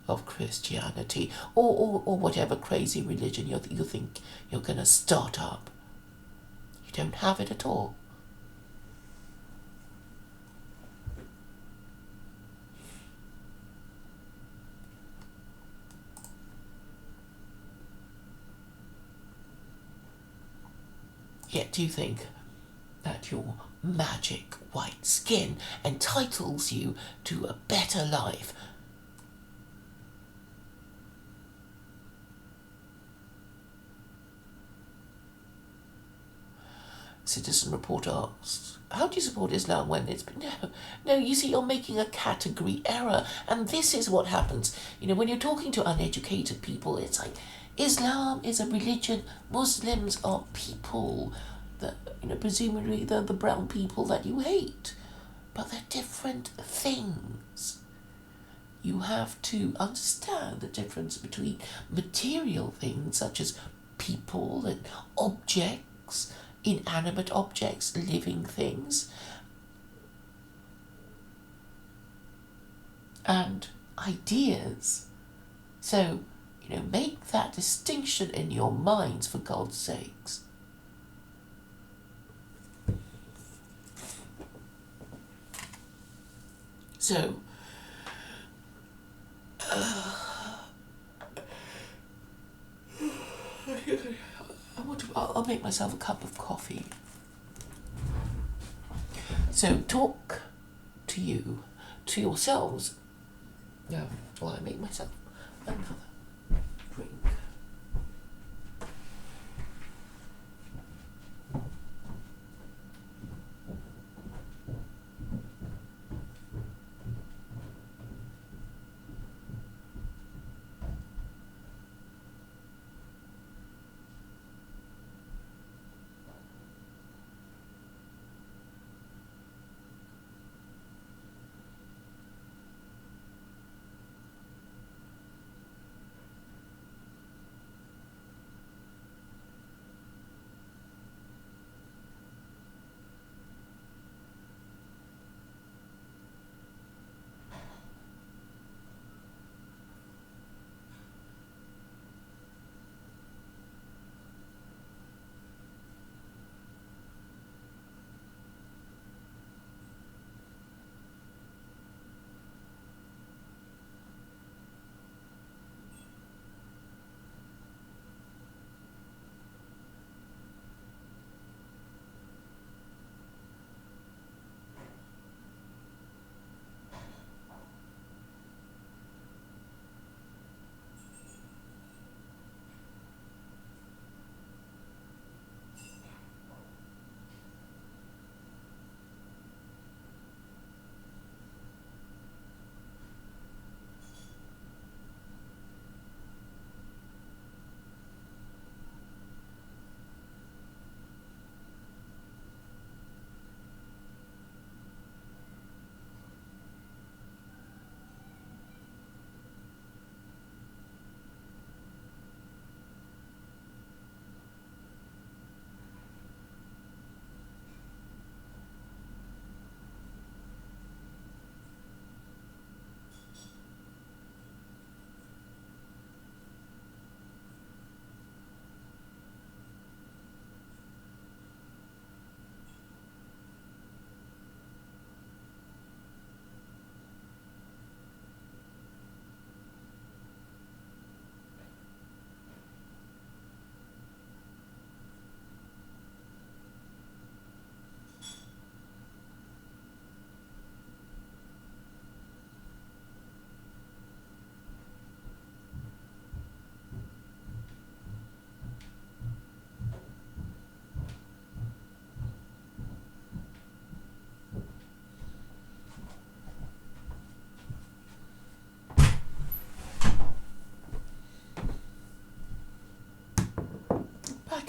of Christianity or whatever crazy religion you think you're going to start up. You don't have it at all. Yet do you think that your magic white skin entitles you to a better life? Citizen Reporter asked, how do you support Islam when it's been... No, you see, you're making a category error. And this is what happens. When you're talking to uneducated people, it's like, Islam is a religion. Muslims are people that, presumably they're the brown people that you hate. But they're different things. You have to understand the difference between material things such as people and objects, inanimate objects, living things, and ideas. So, make that distinction in your minds, for God's sakes. So, I'll make myself a cup of coffee. So talk to yourselves. While I make myself another drink.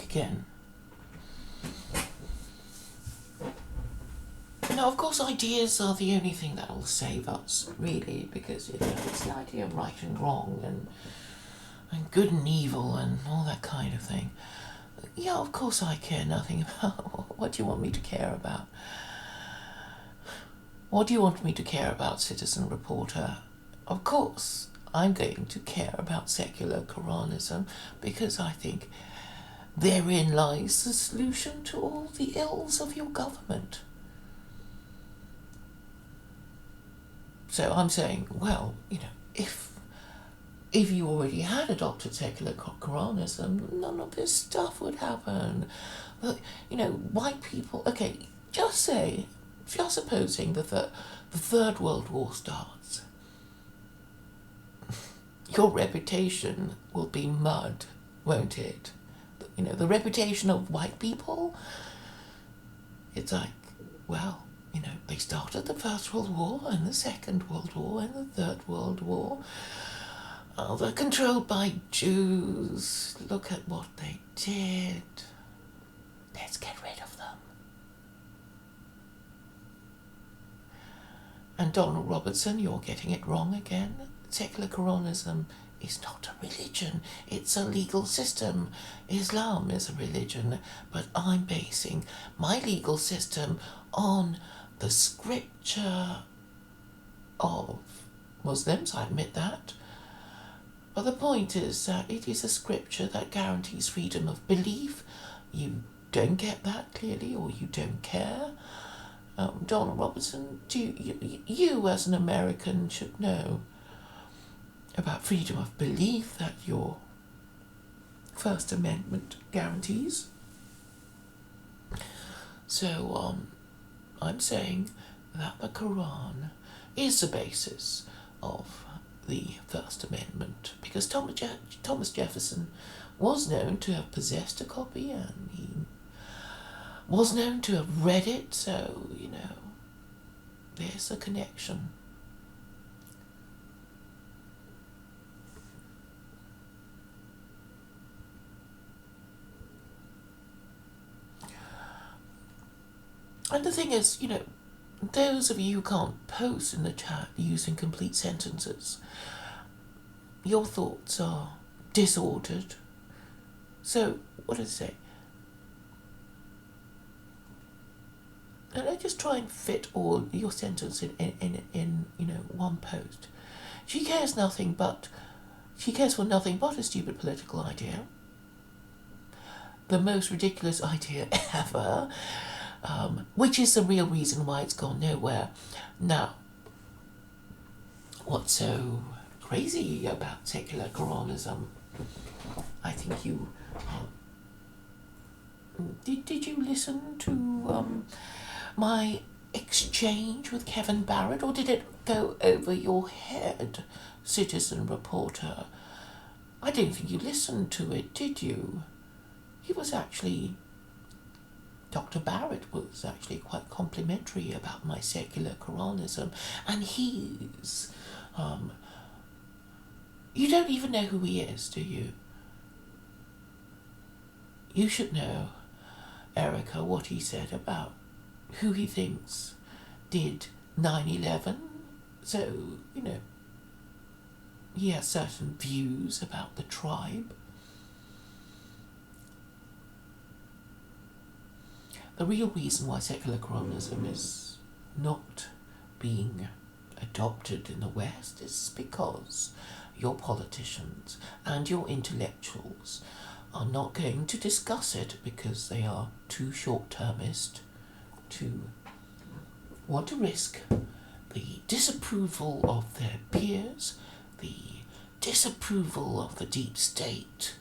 Again. Now, of course, ideas are the only thing that will save us, really, because it's the idea of right and wrong and good and evil and all that kind of thing. Yeah, of course I care nothing about. What do you want me to care about? What do you want me to care about, Citizen Reporter? Of course, I'm going to care about secular Quranism because I think therein lies the solution to all the ills of your government. So I'm saying, well, if you already had adopted secular Quranism, none of this stuff would happen. But, white people, okay, just supposing the Third World War starts, your reputation will be mud, won't it? The reputation of white people, It's like, well, they started the First World War and the Second World War and the Third World War. Oh, they're controlled by Jews. Look at what they did. Let's get rid of them. And Donald Robertson, you're getting it wrong again. Secular Quranism is not a religion. It's a legal system. Islam is a religion. But I'm basing my legal system on the scripture of Muslims, I admit that. But the point is that it is a scripture that guarantees freedom of belief. You don't get that clearly, or you don't care. Donald Robertson, you as an American should know about freedom of belief that your First Amendment guarantees. So I'm saying that the Quran is the basis of the First Amendment, because Thomas Jefferson was known to have possessed a copy, and he was known to have read it, so, there's a connection. And the thing is, those of you who can't post in the chat using complete sentences, your thoughts are disordered. So, what does it say? And I just try and fit all your sentences in one post. She cares for nothing but a stupid political idea. The most ridiculous idea ever. Which is the real reason why it's gone nowhere. Now, what's so crazy about secular Quranism? I think you... Did you listen to my exchange with Kevin Barrett, or did it go over your head, citizen reporter? I didn't think you listened to it, did you? He was actually... Dr. Barrett was actually quite complimentary about my secular Quranism, and he's... you don't even know who he is, do you? You should know, Erica, what he said about who he thinks did 9/11. So, he has certain views about the tribe. The real reason why secular Quranism is not being adopted in the West is because your politicians and your intellectuals are not going to discuss it, because they are too short-termist to want to risk the disapproval of their peers, the disapproval of the deep state.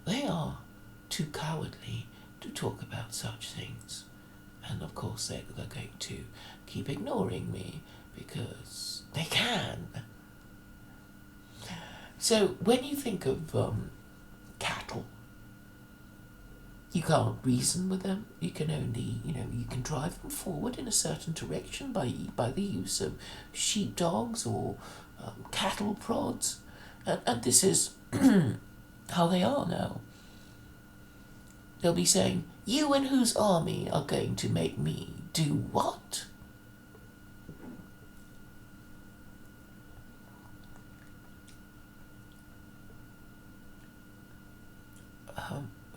They are too cowardly to talk about such things. And of course they're going to keep ignoring me because they can. So when you think of cattle, you can't reason with them. You can only, you can drive them forward in a certain direction by the use of sheepdogs or cattle prods. And this is how they are now. They'll be saying, you and whose army are going to make me do what?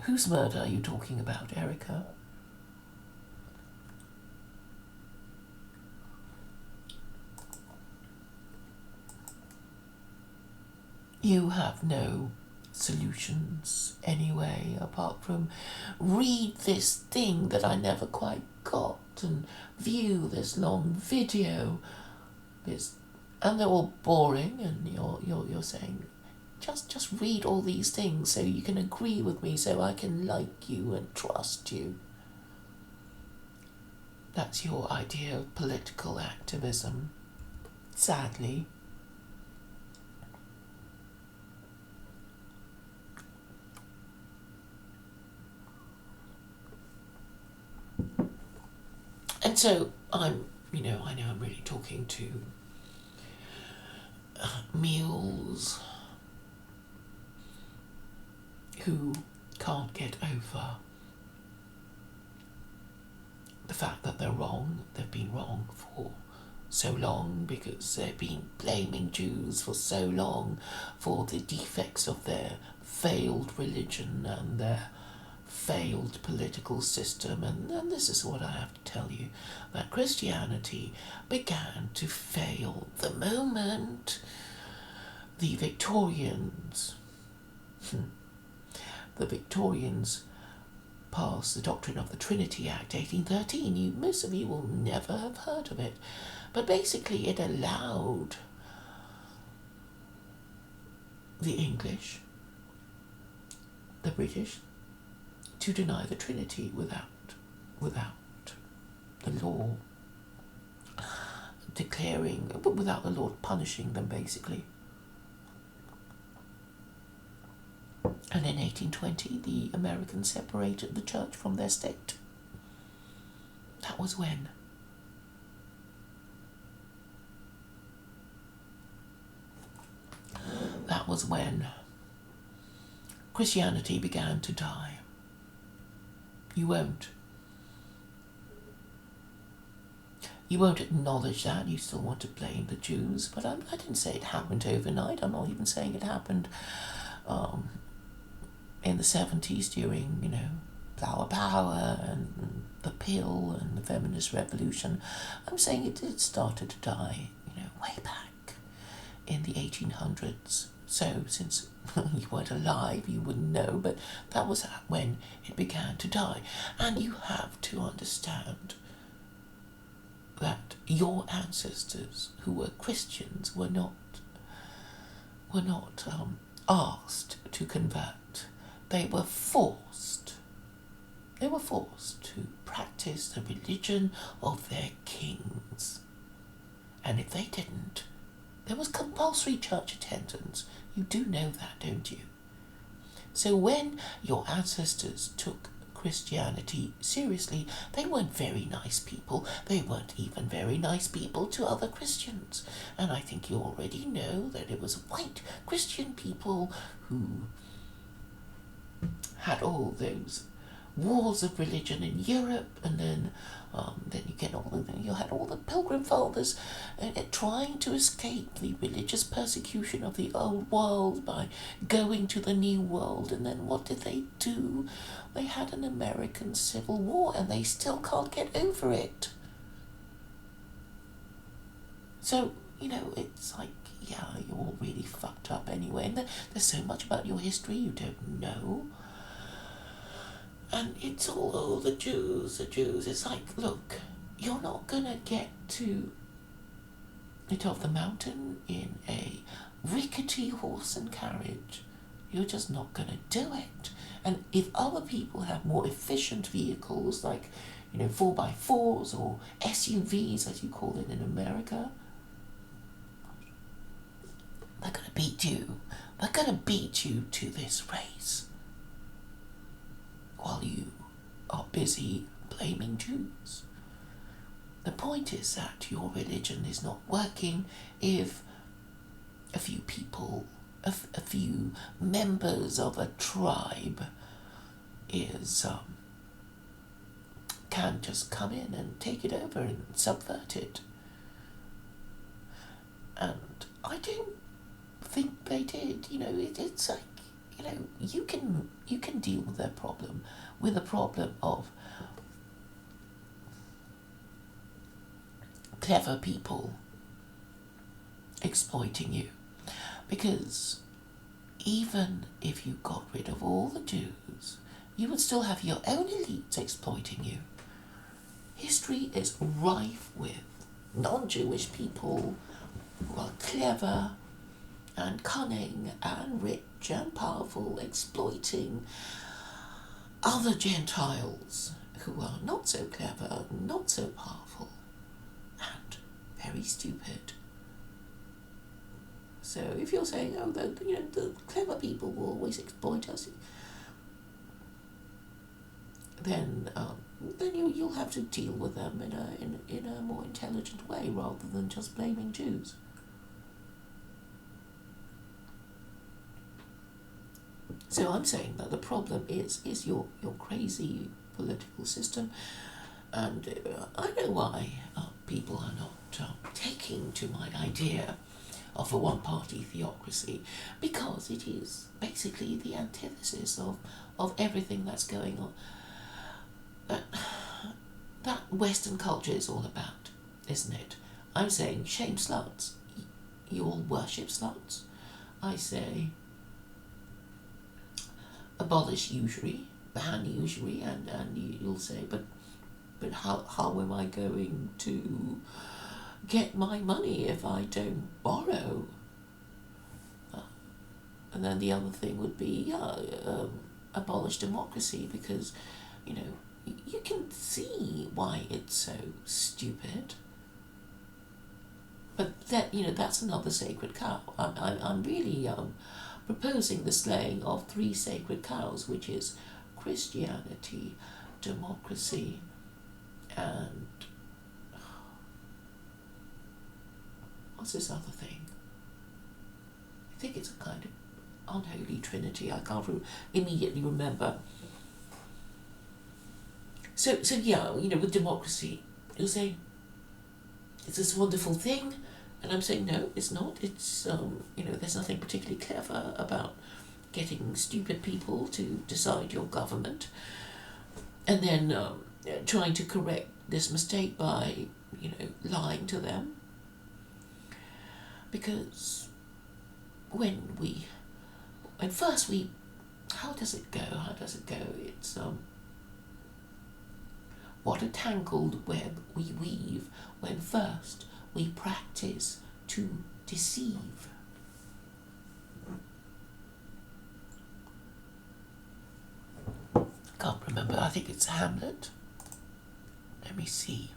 Whose murder are you talking about, Erica? You have no solutions anyway, apart from read this thing that I never quite got and view this long video. And they're all boring, and you're saying, just read all these things so you can agree with me, so I can like you and trust you. That's your idea of political activism, sadly. And so I know I'm really talking to mules who can't get over the fact that they're wrong. They've been wrong for so long because they've been blaming Jews for so long for the defects of their failed religion and their failed political system. And this is what I have to tell you, that Christianity began to fail the moment the Victorians passed the Doctrine of the Trinity Act 1813. Most of you will never have heard of it. But basically it allowed the English, the British, to deny the Trinity without the law declaring, but without the law punishing them, basically. And in 1820, the Americans separated the church from their state. That was when. That was when Christianity began to die. You won't acknowledge that. You still want to blame the Jews, but I didn't say it happened overnight. I'm not even saying it happened in the 70s during, flower power and the pill and the feminist revolution. I'm saying it started to die, way back in the 1800s. So since you weren't alive, you wouldn't know, but that was when it began to die. And you have to understand that your ancestors who were Christians were not asked to convert. They were forced. They were forced to practice the religion of their kings. And if they didn't, there was compulsory church attendance. You do know that, don't you? So when your ancestors took Christianity seriously, they weren't very nice people. They weren't even very nice people to other Christians. And I think you already know that it was white Christian people who had all those wars of religion in Europe, and then you had all the Pilgrim Fathers trying to escape the religious persecution of the old world by going to the new world. And then what did they do? They had an American Civil War, and they still can't get over it. So, it's like, yeah, you're all really fucked up anyway, and there's so much about your history you don't know. And it's all, the Jews. It's like, look, you're not going to get to the top of the mountain in a rickety horse and carriage. You're just not going to do it. And if other people have more efficient vehicles, like, 4x4s or SUVs, as you call it in America, they're going to beat you. They're going to beat you to this race, while you are busy blaming Jews. The point is that your religion is not working if a few people, a few members of a tribe can just come in and take it over and subvert it. And I don't think they did. It's like, you can deal with their problem, with the problem of clever people exploiting you. Because even if you got rid of all the Jews, you would still have your own elites exploiting you. History is rife with non-Jewish people who are clever and cunning and rich and powerful, exploiting other Gentiles who are not so clever, not so powerful, and very stupid. So if you're saying, the clever people will always exploit us, then then you'll have to deal with them in a more intelligent way rather than just blaming Jews. So I'm saying that the problem is your crazy political system, and I know why people are not taking to my idea of a one-party theocracy, because it is basically the antithesis of everything that's going on. That Western culture is all about, isn't it? I'm saying shame sluts. You all worship sluts. I say abolish usury, ban usury, and you'll say, but how am I going to get my money if I don't borrow? And then the other thing would be abolish democracy, because you can see why it's so stupid. But that's another sacred cow. I'm really proposing the slaying of 3 sacred cows, which is Christianity, democracy, and what's this other thing? I think it's a kind of unholy trinity. I can't immediately remember. So yeah, with democracy, you'll say it's this wonderful thing, and I'm saying no, it's not. It's there's nothing particularly clever about getting stupid people to decide your government, and then trying to correct this mistake by lying to them. Because when first we, how does it go? It's what a tangled web we weave when first we practice to deceive. Can't remember. I think it's Hamlet. Let me see.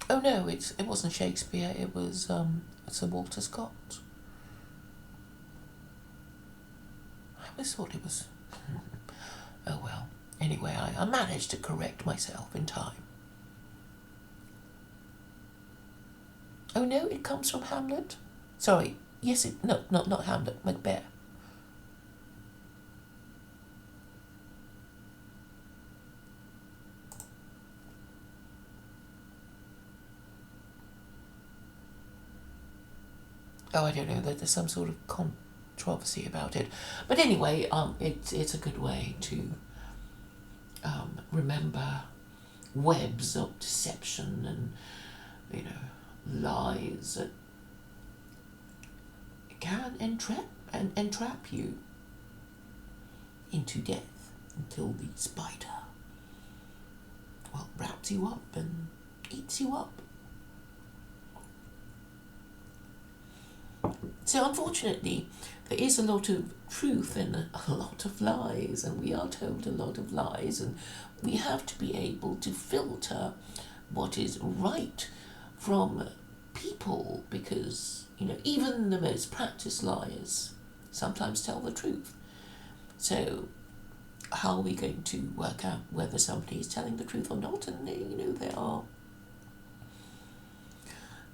Oh no, it wasn't Shakespeare. It was Sir Walter Scott. I always thought it was. Oh well. Anyway, I managed to correct myself in time. Oh no, it comes from Hamlet. Sorry. Yes, not Hamlet. Macbeth. Oh, I don't know. There's some sort of controversy about it, but anyway, it's a good way to remember webs of deception and lies that can entrap you into death until the spider wraps you up and eats you up. So unfortunately, there is a lot of truth and a lot of lies, and we are told a lot of lies, and we have to be able to filter what is right from people, because even the most practiced liars sometimes tell the truth. So how are we going to work out whether somebody is telling the truth or not? And there are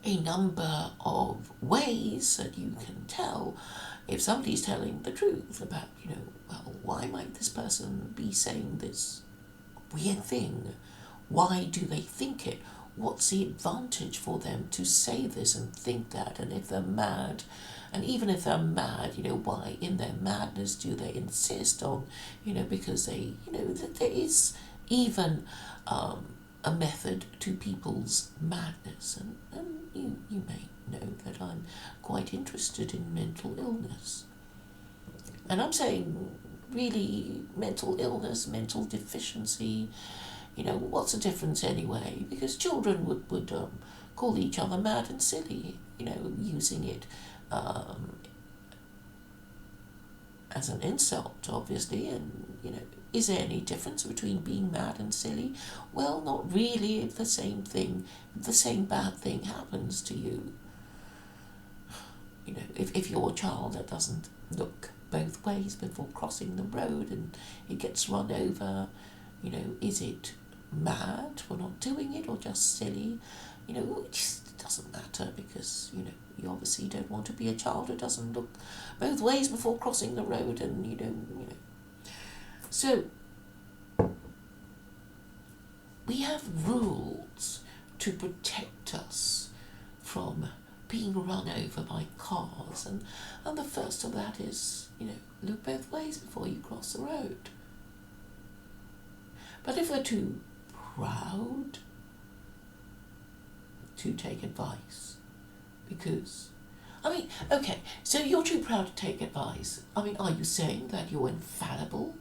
a number of ways that you can tell if somebody's telling the truth about, why might this person be saying this weird thing? Why do they think it? What's the advantage for them to say this and think that? And if they're mad, and even if they're mad, why in their madness do they insist on, because they, that there is even a method to people's madness. And you may know that I'm quite interested in mental illness. And I'm saying really mental illness, mental deficiency, what's the difference anyway? Because children would call each other mad and silly, using it as an insult, obviously. And, is there any difference between being mad and silly? Well, not really, if the same bad thing happens to you. If you're a child that doesn't look both ways before crossing the road and it gets run over, is it mad for not doing it or just silly? It just doesn't matter, because, you obviously don't want to be a child who doesn't look both ways before crossing the road, and So, we have rules to protect us from being run over by cars, and the first of that is, look both ways before you cross the road. But if we're too proud to take advice, because, okay, so you're too proud to take advice. Are you saying that you're infallible?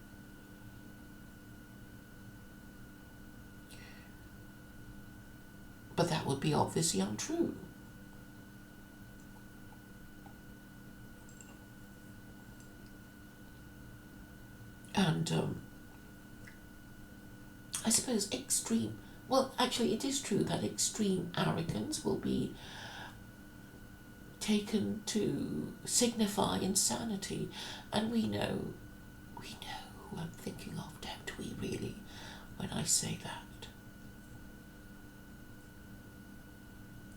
But that would be obviously untrue. And I suppose actually it is true that extreme arrogance will be taken to signify insanity, and we know who I'm thinking of, don't we really, when I say that?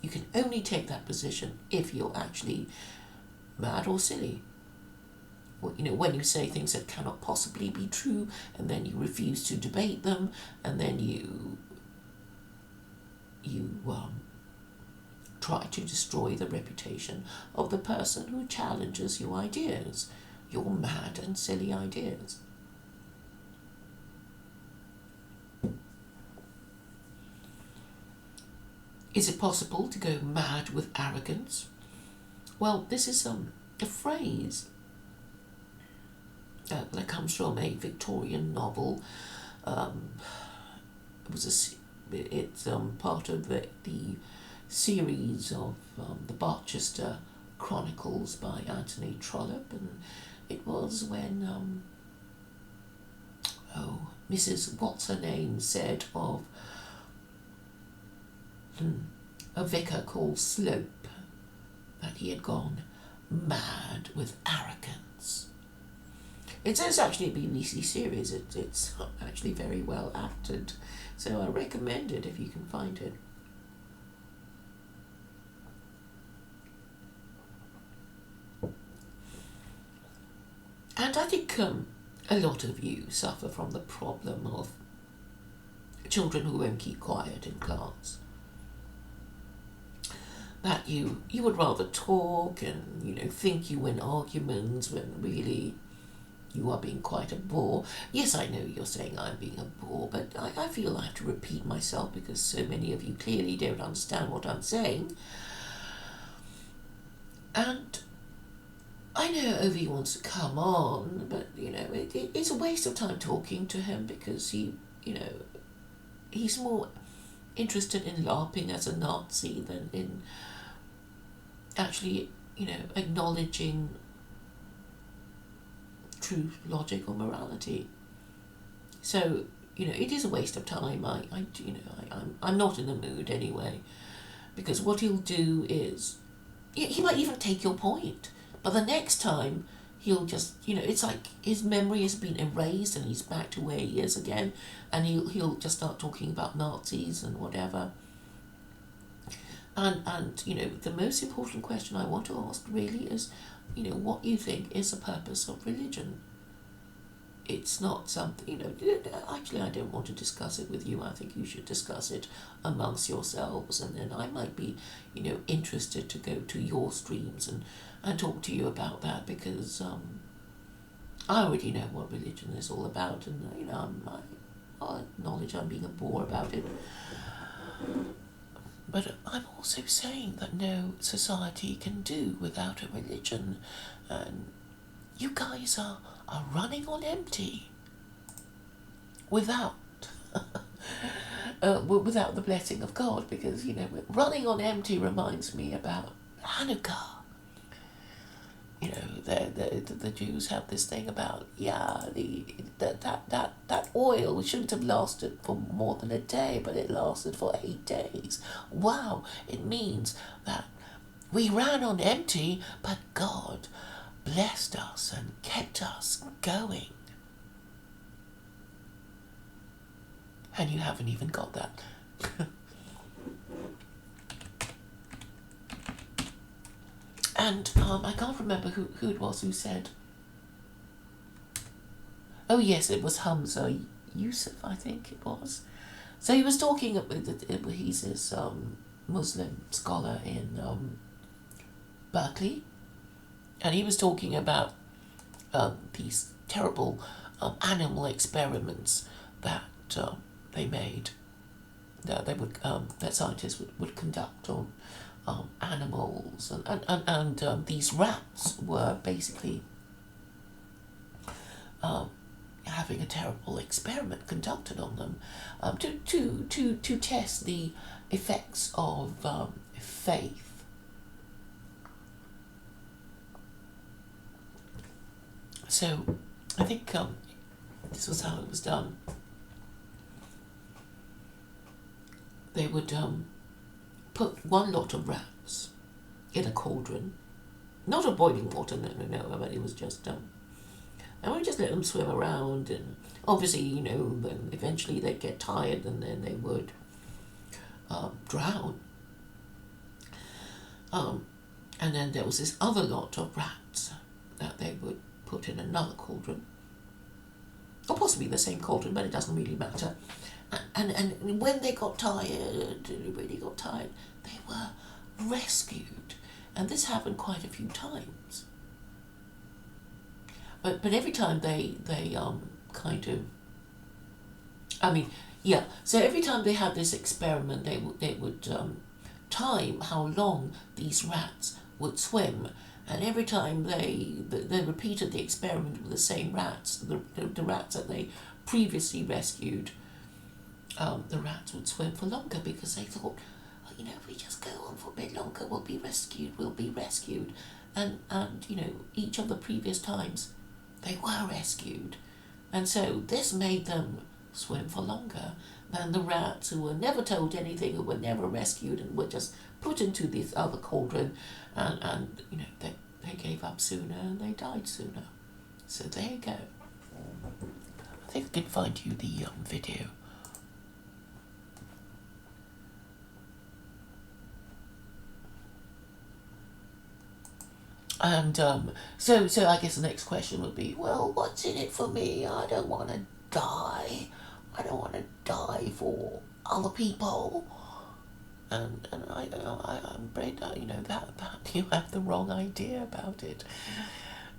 You can only take that position if you're actually mad or silly. When you say things that cannot possibly be true, and then you refuse to debate them, and then you try to destroy the reputation of the person who challenges your ideas, your mad and silly ideas. Is it possible to go mad with arrogance? Well, this is a phrase that comes from a Victorian novel. It's part of the series of the Barchester Chronicles by Anthony Trollope, and it was when Mrs. What's-her-name said of a vicar called Slope that he had gone mad with arrogance. It's actually a BBC series. It's actually very well acted, so I recommend it if you can find it. And I think a lot of you suffer from the problem of children who won't keep quiet in class. That you would rather talk and think you win arguments when really you are being quite a bore. Yes, I know you're saying I'm being a bore, but I feel I have to repeat myself because so many of you clearly don't understand what I'm saying. And I know Ovi wants to come on, but it's a waste of time talking to him, because he's more interested in LARPing as a Nazi than in actually acknowledging truth, logic, or morality. So it is a waste of time. I'm not in the mood anyway, because what he'll do is he might even take your point, but the next time he'll just it's like his memory has been erased and he's back to where he is again, and he'll just start talking about Nazis and whatever. And the most important question I want to ask really is what you think is the purpose of religion. It's not something, actually I don't want to discuss it with you. I think you should discuss it amongst yourselves, and then I might be, interested to go to your streams and talk to you about that, because I already know what religion is all about, and, I acknowledge I'm being a bore about it. But I'm also saying that no society can do without a religion. And you guys are running on empty without without the blessing of God, because running on empty reminds me about Hanukkah. The Jews have this thing about that oil shouldn't have lasted for more than a day, but it lasted for 8 days. Wow! It means that we ran on empty, but God blessed us and kept us going. And you haven't even got that. And I can't remember who it was who said. Oh yes, it was Hamza Yusuf, I think it was. So he was talking. He's this Muslim scholar in Berkeley, and he was talking about these terrible animal experiments that they made, that they would that scientists would conduct on animals, and these rats were basically having a terrible experiment conducted on them to test the effects of faith. So I think this was how it was done. They would put one lot of rats in a cauldron, not of boiling water, no, but it was just and we just let them swim around, and obviously, then eventually they'd get tired, and then they would drown. And then there was this other lot of rats that they would put in another cauldron, or possibly the same cauldron, but it doesn't really matter. And when they got tired, really got tired, they were rescued. And this happened quite a few times. But every time they kind of, so every time they had this experiment, they would time how long these rats would swim. And every time they repeated the experiment with the same rats, the rats that they previously rescued, the rats would swim for longer, because they thought, if we just go on for a bit longer, we'll be rescued. And each of the previous times, they were rescued. And so this made them swim for longer than the rats who were never told anything, who were never rescued, and were just put into this other cauldron, and they gave up sooner and they died sooner. So there you go. I think I can find you the video. And so I guess the next question would be, well, what's in it for me? I don't want to die. I don't want to die for other people. And I'm afraid that that you have the wrong idea about it.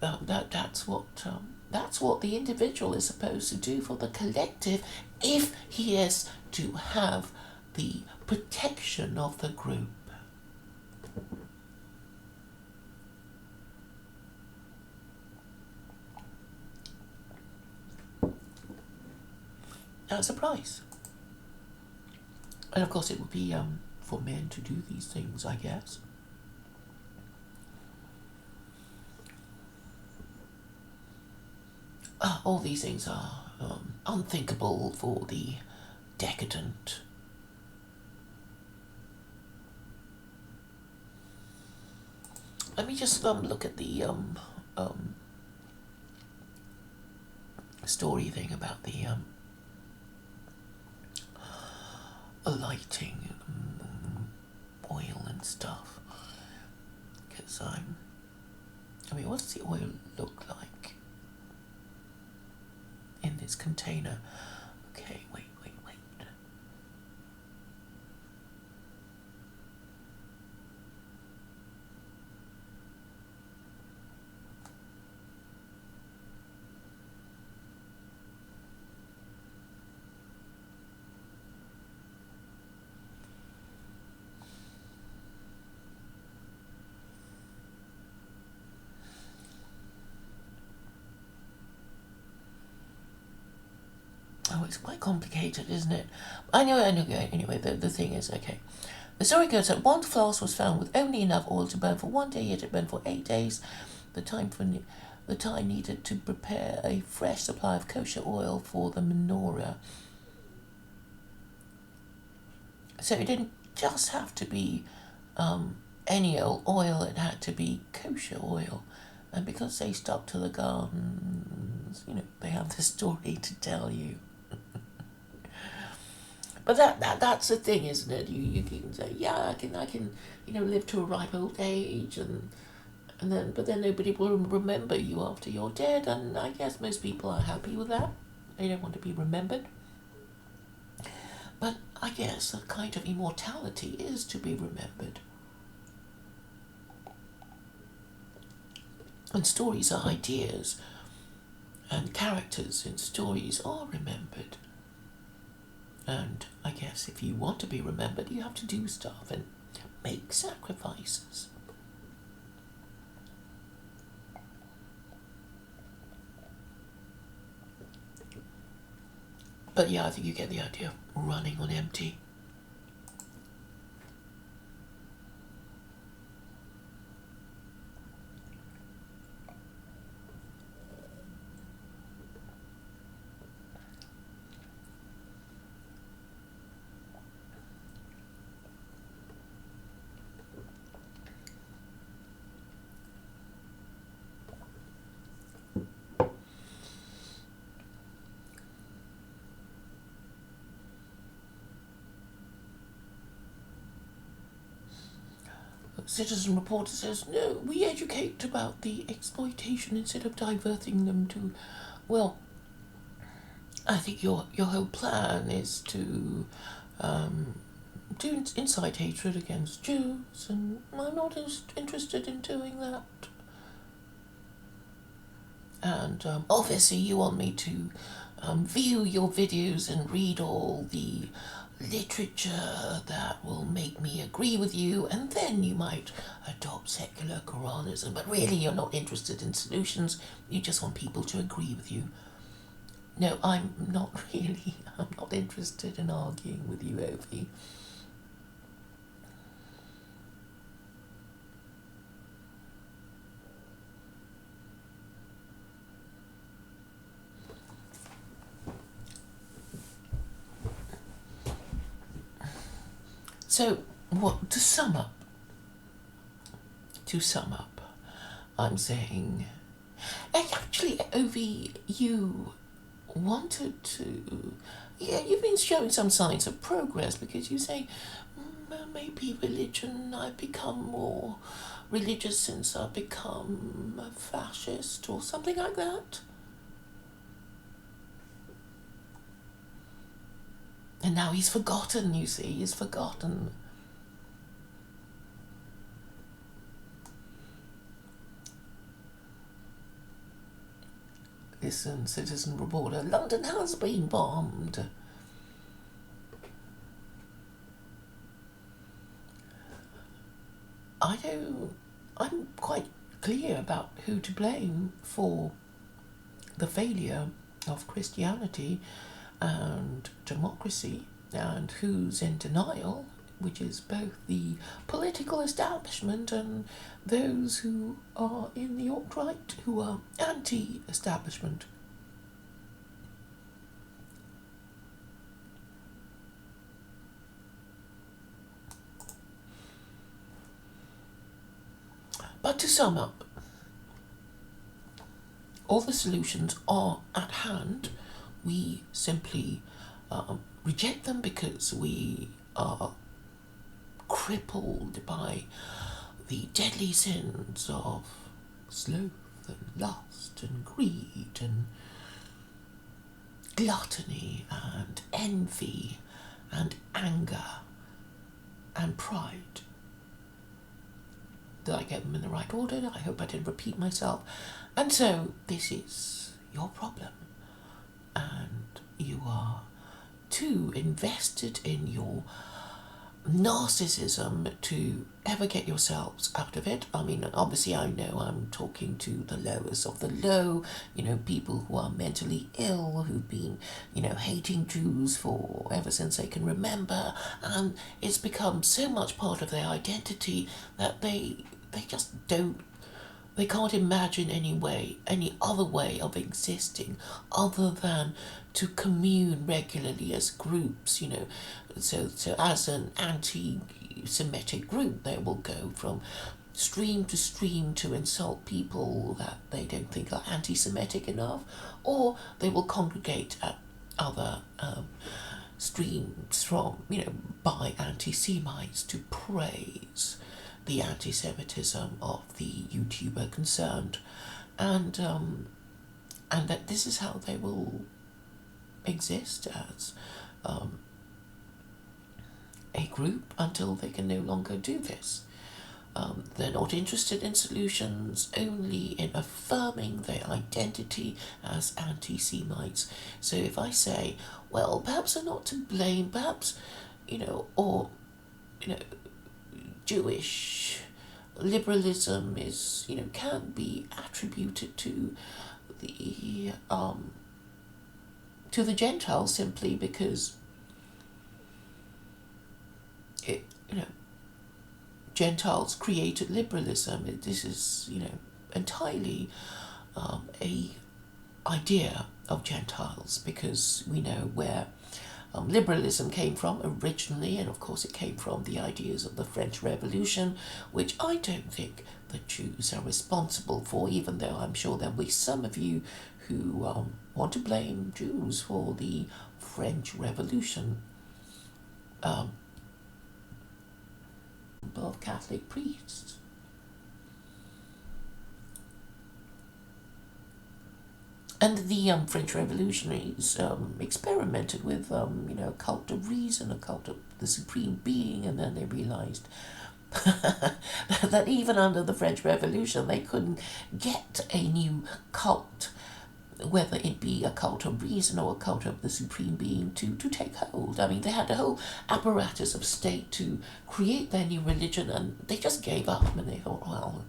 That's what the individual is supposed to do for the collective, if he is to have the protection of the group. As a price. And of course it would be for men to do these things, I guess. All these things are unthinkable for the decadent. Let me just look at the story thing about the lighting oil and stuff, because what does the oil look like in this container? Okay, wait. it's quite complicated, isn't it? Anyway, the thing is, okay. The story goes that one flask was found with only enough oil to burn for 1 day, yet it burned for 8 days. The time needed to prepare a fresh supply of kosher oil for the menorah. So it didn't just have to be any old oil, it had to be kosher oil. And because they stuck to the gardens, they have the story to tell you. But that's the thing, isn't it? You can say, yeah, I can live to a ripe old age, but then nobody will remember you after you're dead, and I guess most people are happy with that. They don't want to be remembered. But I guess a kind of immortality is to be remembered. And stories are ideas, and characters in stories are remembered. And I guess if you want to be remembered, you have to do stuff and make sacrifices. But yeah, I think you get the idea. Running on empty. Citizen reporter says, no, we educate about the exploitation instead of diverting them to, well, I think your whole plan is to incite hatred against Jews, and I'm not interested in doing that. And obviously you want me to view your videos and read all the literature that will make me agree with you, and then you might adopt secular Quranism. But really you're not interested in solutions, you just want people to agree with you. No, I'm not interested in arguing with you, Ovi. So, to sum up, I'm saying, actually, Ovi, you wanted to, you've been showing some signs of progress, because you say, maybe religion, I've become more religious since I've become a fascist, or something like that. And now he's forgotten, you see, he's forgotten. Listen, citizen reporter, London has been bombed. I'm quite clear about who to blame for the failure of Christianity and democracy, and who's in denial, which is both the political establishment and those who are in the alt-right, who are anti-establishment. But to sum up, all the solutions are at hand. We simply reject them because we are crippled by the deadly sins of sloth and lust and greed and gluttony and envy and anger and pride. Did I get them in the right order? I hope I didn't repeat myself. And so this is your problem. And you are too invested in your narcissism to ever get yourselves out of it. I mean, obviously, I know I'm talking to the lowest of the low, people who are mentally ill, who've been, hating Jews for ever since they can remember, and it's become so much part of their identity that they just don't. They can't imagine any other way of existing other than to commune regularly as groups, So as an anti-Semitic group, they will go from stream to stream to insult people that they don't think are anti-Semitic enough, or they will congregate at other streams from, by anti-Semites to praise the anti-Semitism of the YouTuber concerned, and that this is how they will exist as a group until they can no longer do this. They're not interested in solutions, only in affirming their identity as anti-Semites. So if I say, well, perhaps they're not to blame, perhaps, or, Jewish liberalism is, can be attributed to the Gentiles simply because it, Gentiles created liberalism. This is, entirely a idea of Gentiles, because we know where liberalism came from originally, and of course it came from the ideas of the French Revolution, which I don't think the Jews are responsible for, even though I'm sure there'll be some of you who want to blame Jews for the French Revolution. Of Catholic priests. And the French revolutionaries experimented with, a cult of reason, a cult of the supreme being, and then they realized that even under the French Revolution they couldn't get a new cult, whether it be a cult of reason or a cult of the supreme being, to take hold. I mean, they had a whole apparatus of state to create their new religion, and they just gave up, and they thought, well, we'll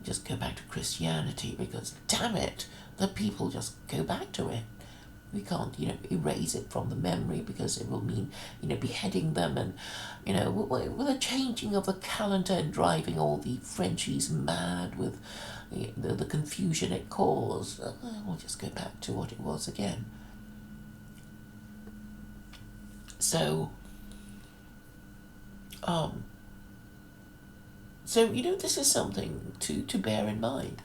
just go back to Christianity, because, damn it, the people just go back to it. We can't, erase it from the memory, because it will mean, beheading them, and, with a changing of the calendar and driving all the Frenchies mad with the confusion it caused. We'll just go back to what it was again. So, this is something to bear in mind.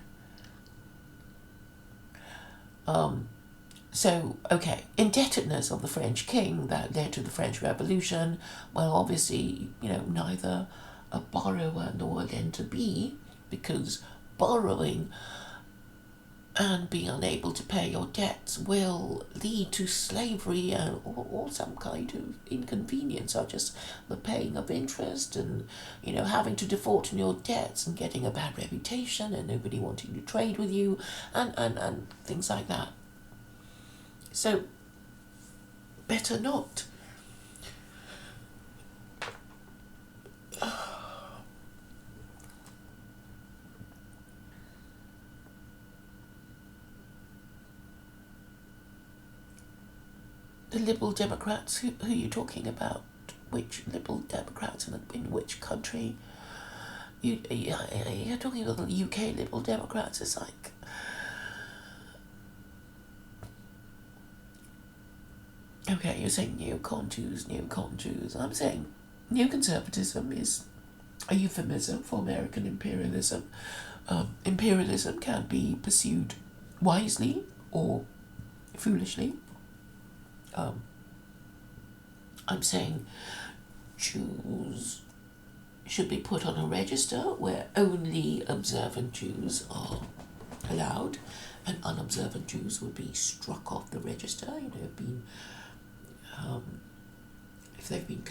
Indebtedness of the French king that led to the French Revolution. Well, obviously, neither a borrower nor a lender be, because borrowing and being unable to pay your debts will lead to slavery or some kind of inconvenience, such as the paying of interest and, having to default on your debts and getting a bad reputation and nobody wanting to trade with you and things like that. So, better not. The Liberal Democrats, who are you talking about? Which Liberal Democrats in which country? You're talking about the UK Liberal Democrats. It's like, okay, you're saying neocon Jews. I'm saying neoconservatism is a euphemism for American imperialism. Imperialism can be pursued wisely or foolishly. I'm saying Jews should be put on a register where only observant Jews are allowed, and unobservant Jews would be struck off the register, if they've been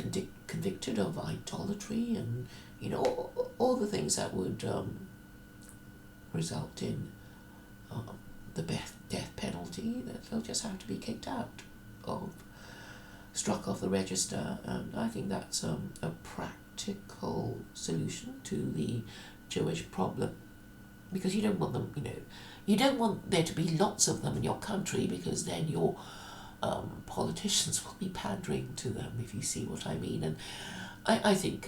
convicted of idolatry and, all the things that would result in the death penalty, that they'll just have to be kicked out of struck off the register, and I think that's a practical solution to the Jewish problem, because you don't want them, you don't want there to be lots of them in your country, because then your politicians will be pandering to them, if you see what I mean. And I think,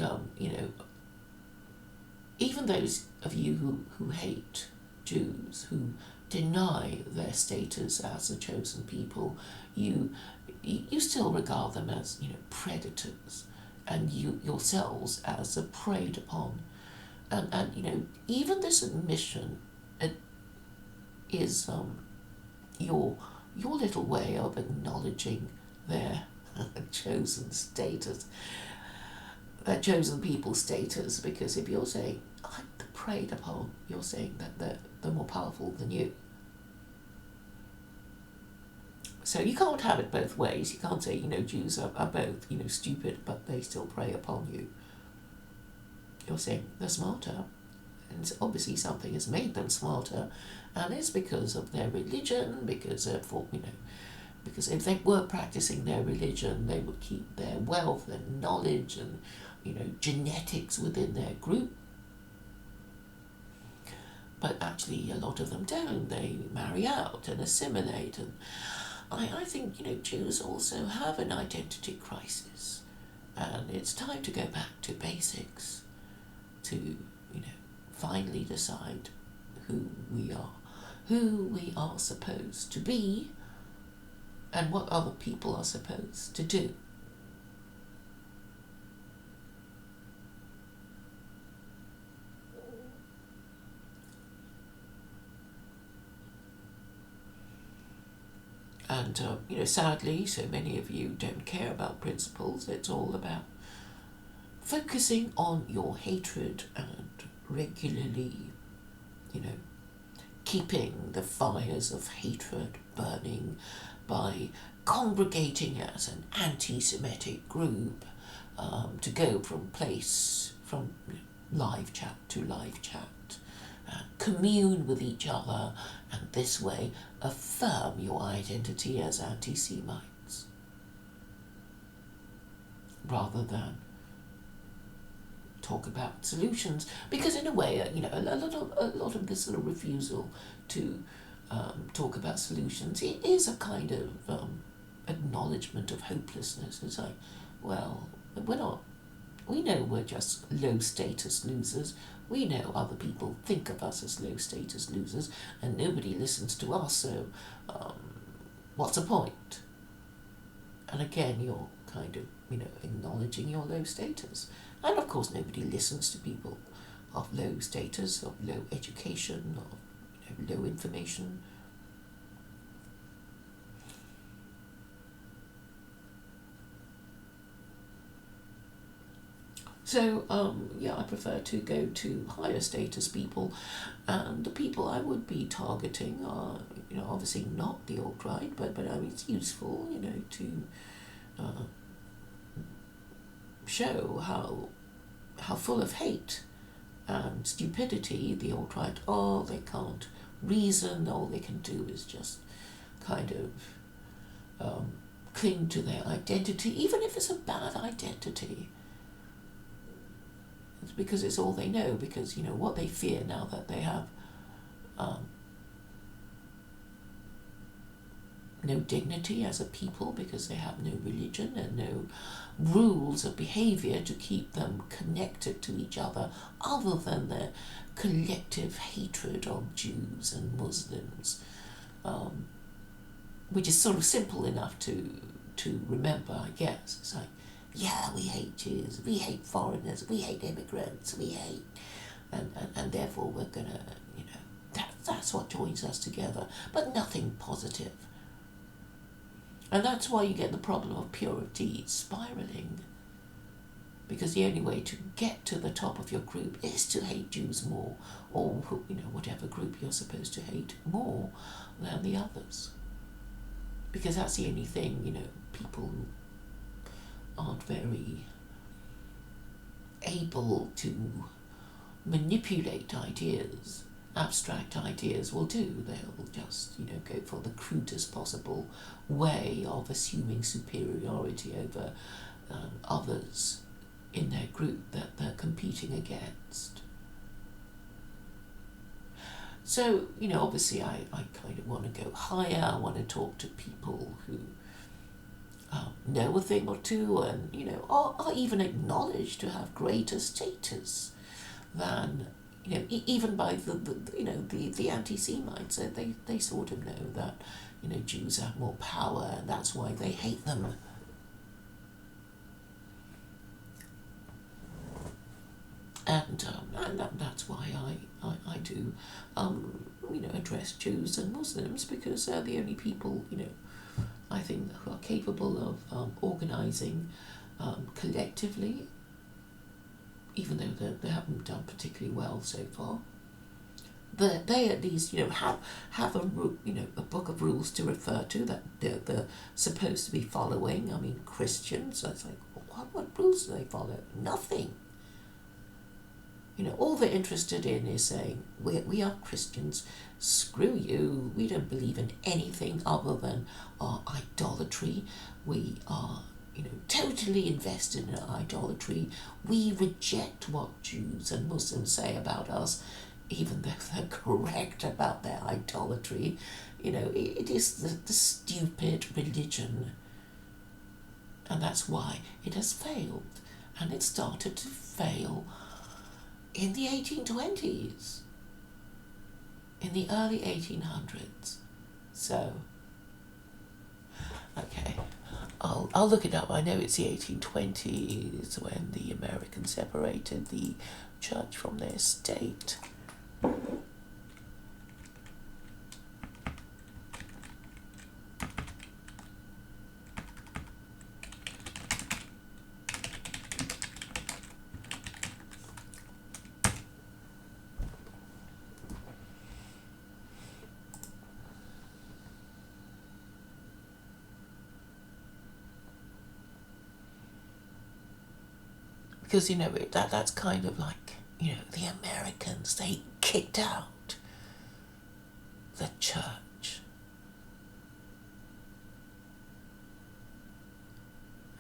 even those of you who hate Jews, who deny their status as a chosen people, you still regard them as, predators, and you yourselves as preyed upon. And even this admission is your little way of acknowledging their chosen status, their chosen people status. Because if you're saying, I'm the preyed upon, you're saying that they're more powerful than you. So you can't have it both ways. You can't say, Jews are both, stupid, but they still prey upon you. You're saying they're smarter, and obviously something has made them smarter, and it's because of their religion, because if they were practicing their religion, they would keep their wealth and knowledge and, genetics within their group. But actually a lot of them don't. They marry out and assimilate, and I think, Jews also have an identity crisis, and it's time to go back to basics, to, finally decide who we are supposed to be, and what other people are supposed to do. And, sadly, so many of you don't care about principles. It's all about focusing on your hatred and regularly, keeping the fires of hatred burning by congregating as an anti-Semitic group, to go from live chat to live chat, commune with each other, and this way affirm your identity as anti-Semites, rather than talk about solutions. Because in a way, a lot of this sort of refusal to talk about solutions, it is a kind of acknowledgement of hopelessness. It's like, well, we know we're just low status losers. We know other people think of us as low status losers, and nobody listens to us, so what's the point? And again, you're kind of, acknowledging your low status. And of course, nobody listens to people of low status, of low education, of low information. So, I prefer to go to higher status people, and the people I would be targeting are, obviously not the alt-right, but it's useful, to show how full of hate and stupidity the alt-right are. They can't reason. All they can do is just kind of cling to their identity, even if it's a bad identity. It's because it's all they know, because, what they fear now that they have no dignity as a people, because they have no religion and no rules of behaviour to keep them connected to each other than their collective hatred of Jews and Muslims, which is sort of simple enough to remember, I guess. It's like, yeah, we hate Jews, we hate foreigners, we hate immigrants, we hate, and therefore we're gonna, that's what joins us together, but nothing positive. And that's why you get the problem of purity spiralling, because the only way to get to the top of your group is to hate Jews more, or, whatever group you're supposed to hate more than the others. Because that's the only thing, people who aren't very able to manipulate ideas abstract ideas will do. They'll just, go for the crudest possible way of assuming superiority over others in their group that they're competing against. So, obviously I kind of want to go higher. I want to talk to people who know a thing or two and, are even acknowledged to have greater status than, even by the anti-Semites. They sort of know that, Jews have more power and that's why they hate them. And that's why I do, address Jews and Muslims, because they're the only people, I think, who are capable of organising collectively, even though they haven't done particularly well so far. They at least, have a book of rules to refer to that they're supposed to be following. I mean, Christians, it's like, what rules do they follow? Nothing. All they're interested in is saying, we are Christians, screw you, we don't believe in anything other than our idolatry. We are, totally invested in our idolatry. We reject what Jews and Muslims say about us, even though they're correct about their idolatry. It is the stupid religion. And that's why it has failed. And it started to fail in the 1820s, in the early 1800s. So, okay, I'll look it up. I know it's the 1820s when the Americans separated the church from their state. Because, that's kind of like, the Americans, they kicked out the church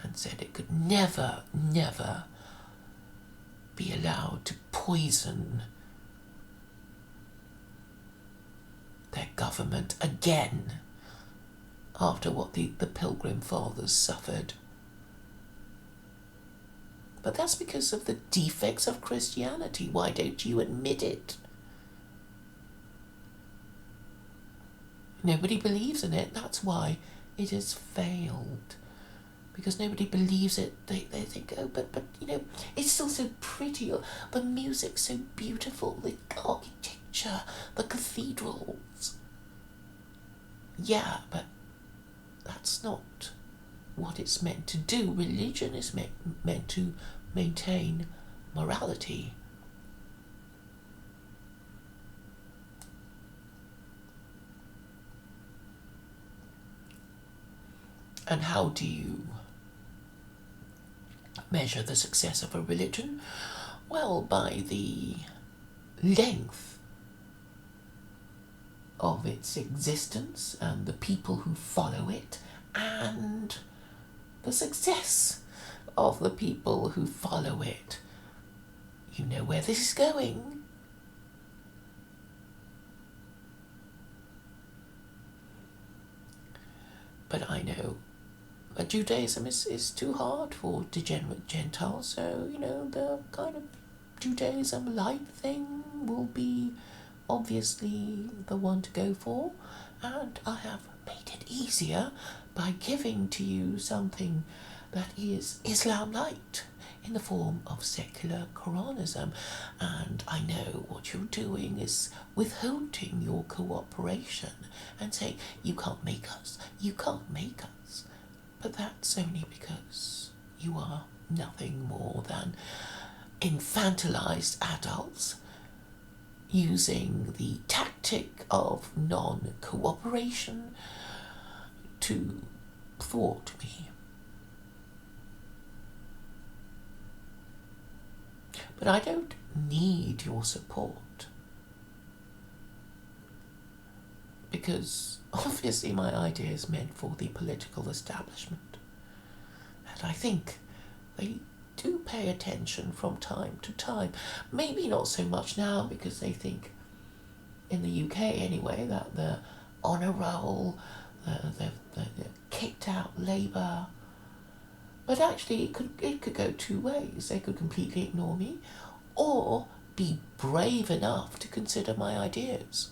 and said it could never, never be allowed to poison their government again after what the Pilgrim Fathers suffered. But that's because of the defects of Christianity. Why don't you admit it? Nobody believes in it. That's why it has failed. Because nobody believes it. They think, but it's still so pretty. The music's so beautiful. The architecture, the cathedrals. Yeah, but that's not what it's meant to do. Religion is meant to maintain morality. And how do you measure the success of a religion? Well, by the length of its existence and the people who follow it, and the success of the people who follow it. You know where this is going. But I know that Judaism is too hard for degenerate Gentiles, so, the kind of Judaism light thing will be obviously the one to go for, and I have made it easier by giving to you something that is Islam light in the form of secular Quranism. And I know what you're doing is withholding your cooperation and saying, you can't make us. But that's only because you are nothing more than infantilized adults using the tactic of non-cooperation to thwart me. But I don't need your support. because obviously my idea is meant for the political establishment. And I think they do pay attention from time to time. Maybe not so much now, because they think, in the UK anyway, that they're on a roll, they've kicked out Labour. But actually it could go two ways. They could completely ignore me, or be brave enough to consider my ideas.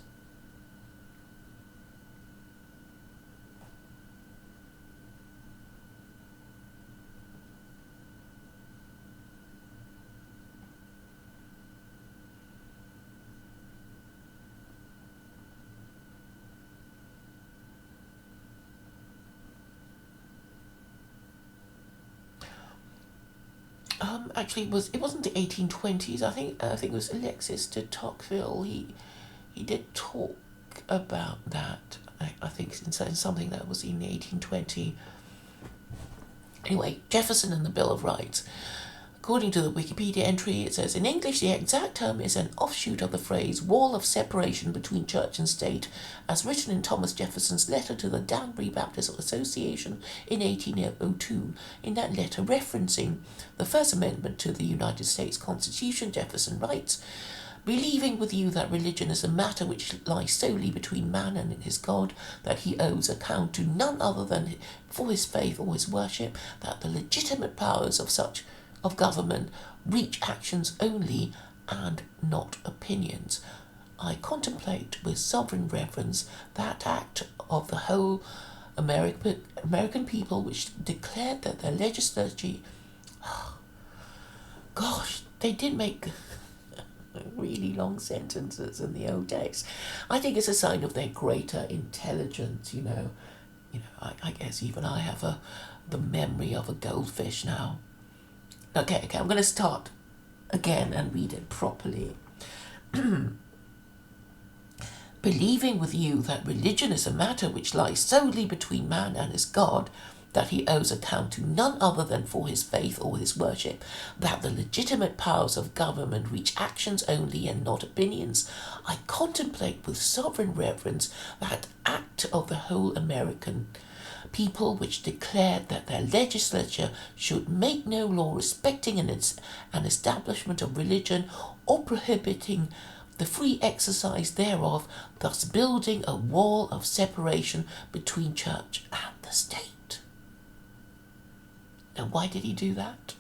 Actually, it wasn't the 1820s. I think it was Alexis de Tocqueville. He did talk about that. I think in something that was in 1820. Anyway, Jefferson and the Bill of Rights. According to the Wikipedia entry, it says, in English, the exact term is an offshoot of the phrase wall of separation between church and state, as written in Thomas Jefferson's letter to the Danbury Baptist Association in 1802. In that letter, referencing the First Amendment to the United States Constitution, Jefferson writes, believing with you that religion is a matter which lies solely between man and his God, that he owes account to none other than for his faith or his worship, that the legitimate powers of government reach actions only and not opinions. I contemplate with sovereign reverence that act of the whole American people which declared that their legislature... Gosh, they did make really long sentences in the old days. I think it's a sign of their greater intelligence, you know. I guess even I have the memory of a goldfish now. Okay, I'm going to start again and read it properly. Believing with you that religion is a matter which lies solely between man and his God, that he owes account to none other than for his faith or his worship, that the legitimate powers of government reach actions only and not opinions, I contemplate with sovereign reverence that act of the whole American people which declared that their legislature should make no law respecting an establishment of religion or prohibiting the free exercise thereof, thus building a wall of separation between church and the state. Now, why did he do that?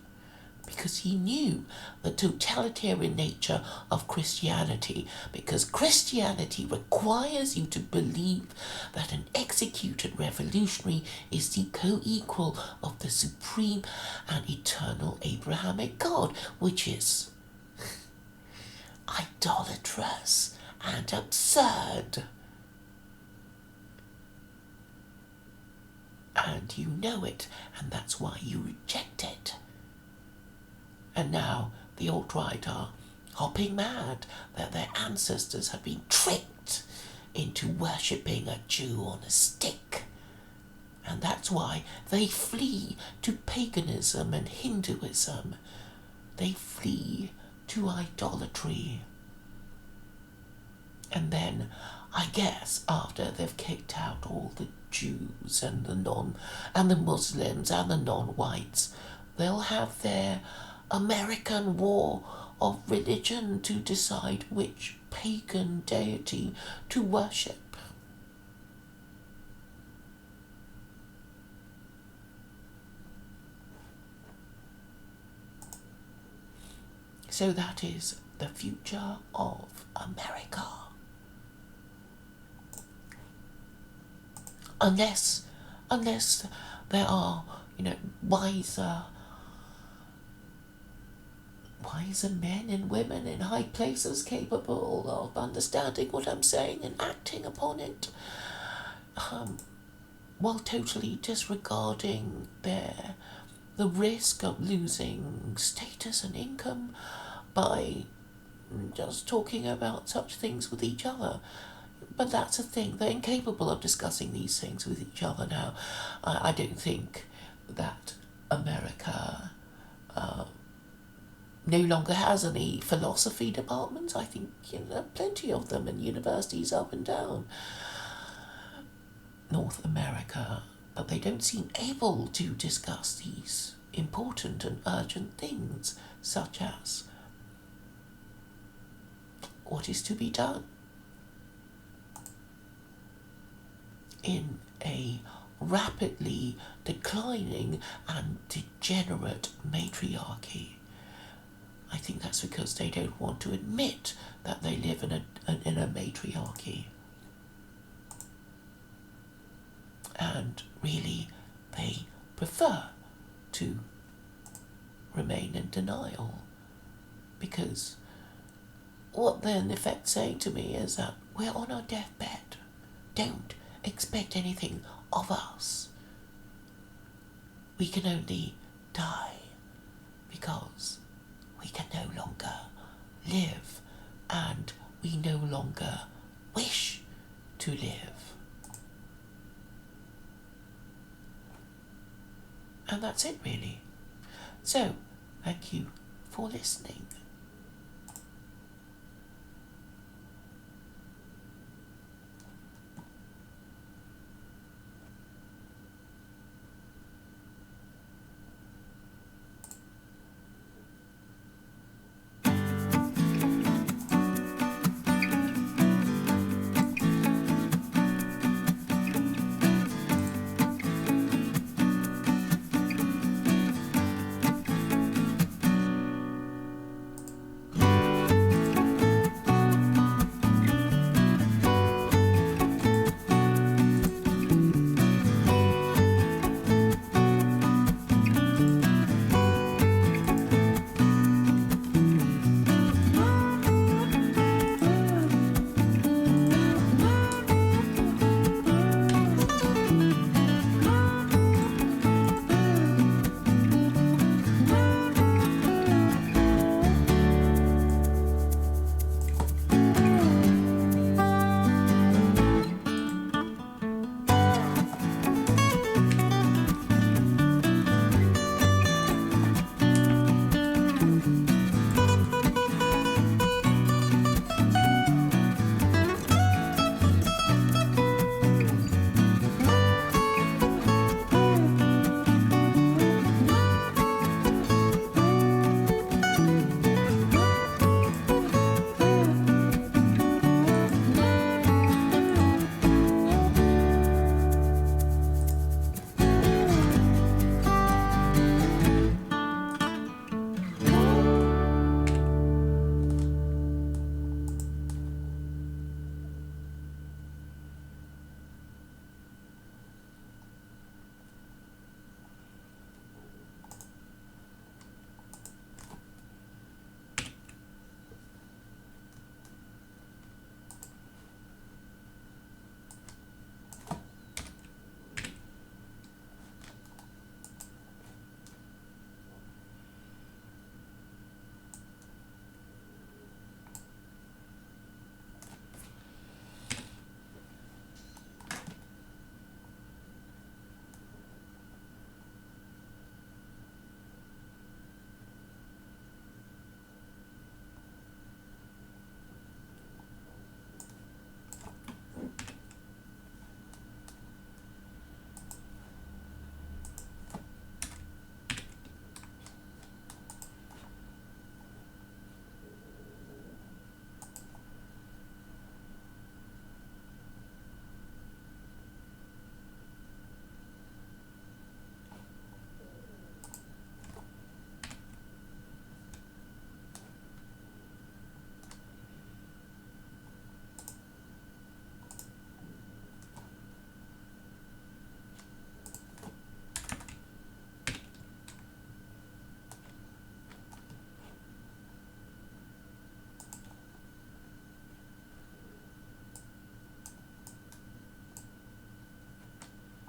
Because he knew the totalitarian nature of Christianity, because Christianity requires you to believe that an executed revolutionary is the co-equal of the supreme and eternal Abrahamic God, which is idolatrous and absurd. And you know it, and that's why you reject it. And now the alt-right are hopping mad that their ancestors have been tricked into worshipping a Jew on a stick. And that's why they flee to paganism and Hinduism. They flee to idolatry. And then, I guess, after they've kicked out all the Jews and the Muslims and the non-whites, they'll have their American war of religion to decide which pagan deity to worship. So that is the future of America. Unless there are, wiser men and women in high places capable of understanding what I'm saying and acting upon it, while totally disregarding the risk of losing status and income by just talking about such things with each other. But that's a thing. They're incapable of discussing these things with each other now. I don't think that America no longer has any philosophy departments. I think there are plenty of them in universities up and down. North America, but they don't seem able to discuss these important and urgent things, such as what is to be done in a rapidly declining and degenerate matriarchy. I think that's because they don't want to admit that they live in a matriarchy. And really, they prefer to remain in denial. Because what they're in effect saying to me is that we're on our deathbed. Don't expect anything of us. We can only die because we can no longer live and we no longer wish to live. And that's it, really. So, thank you for listening.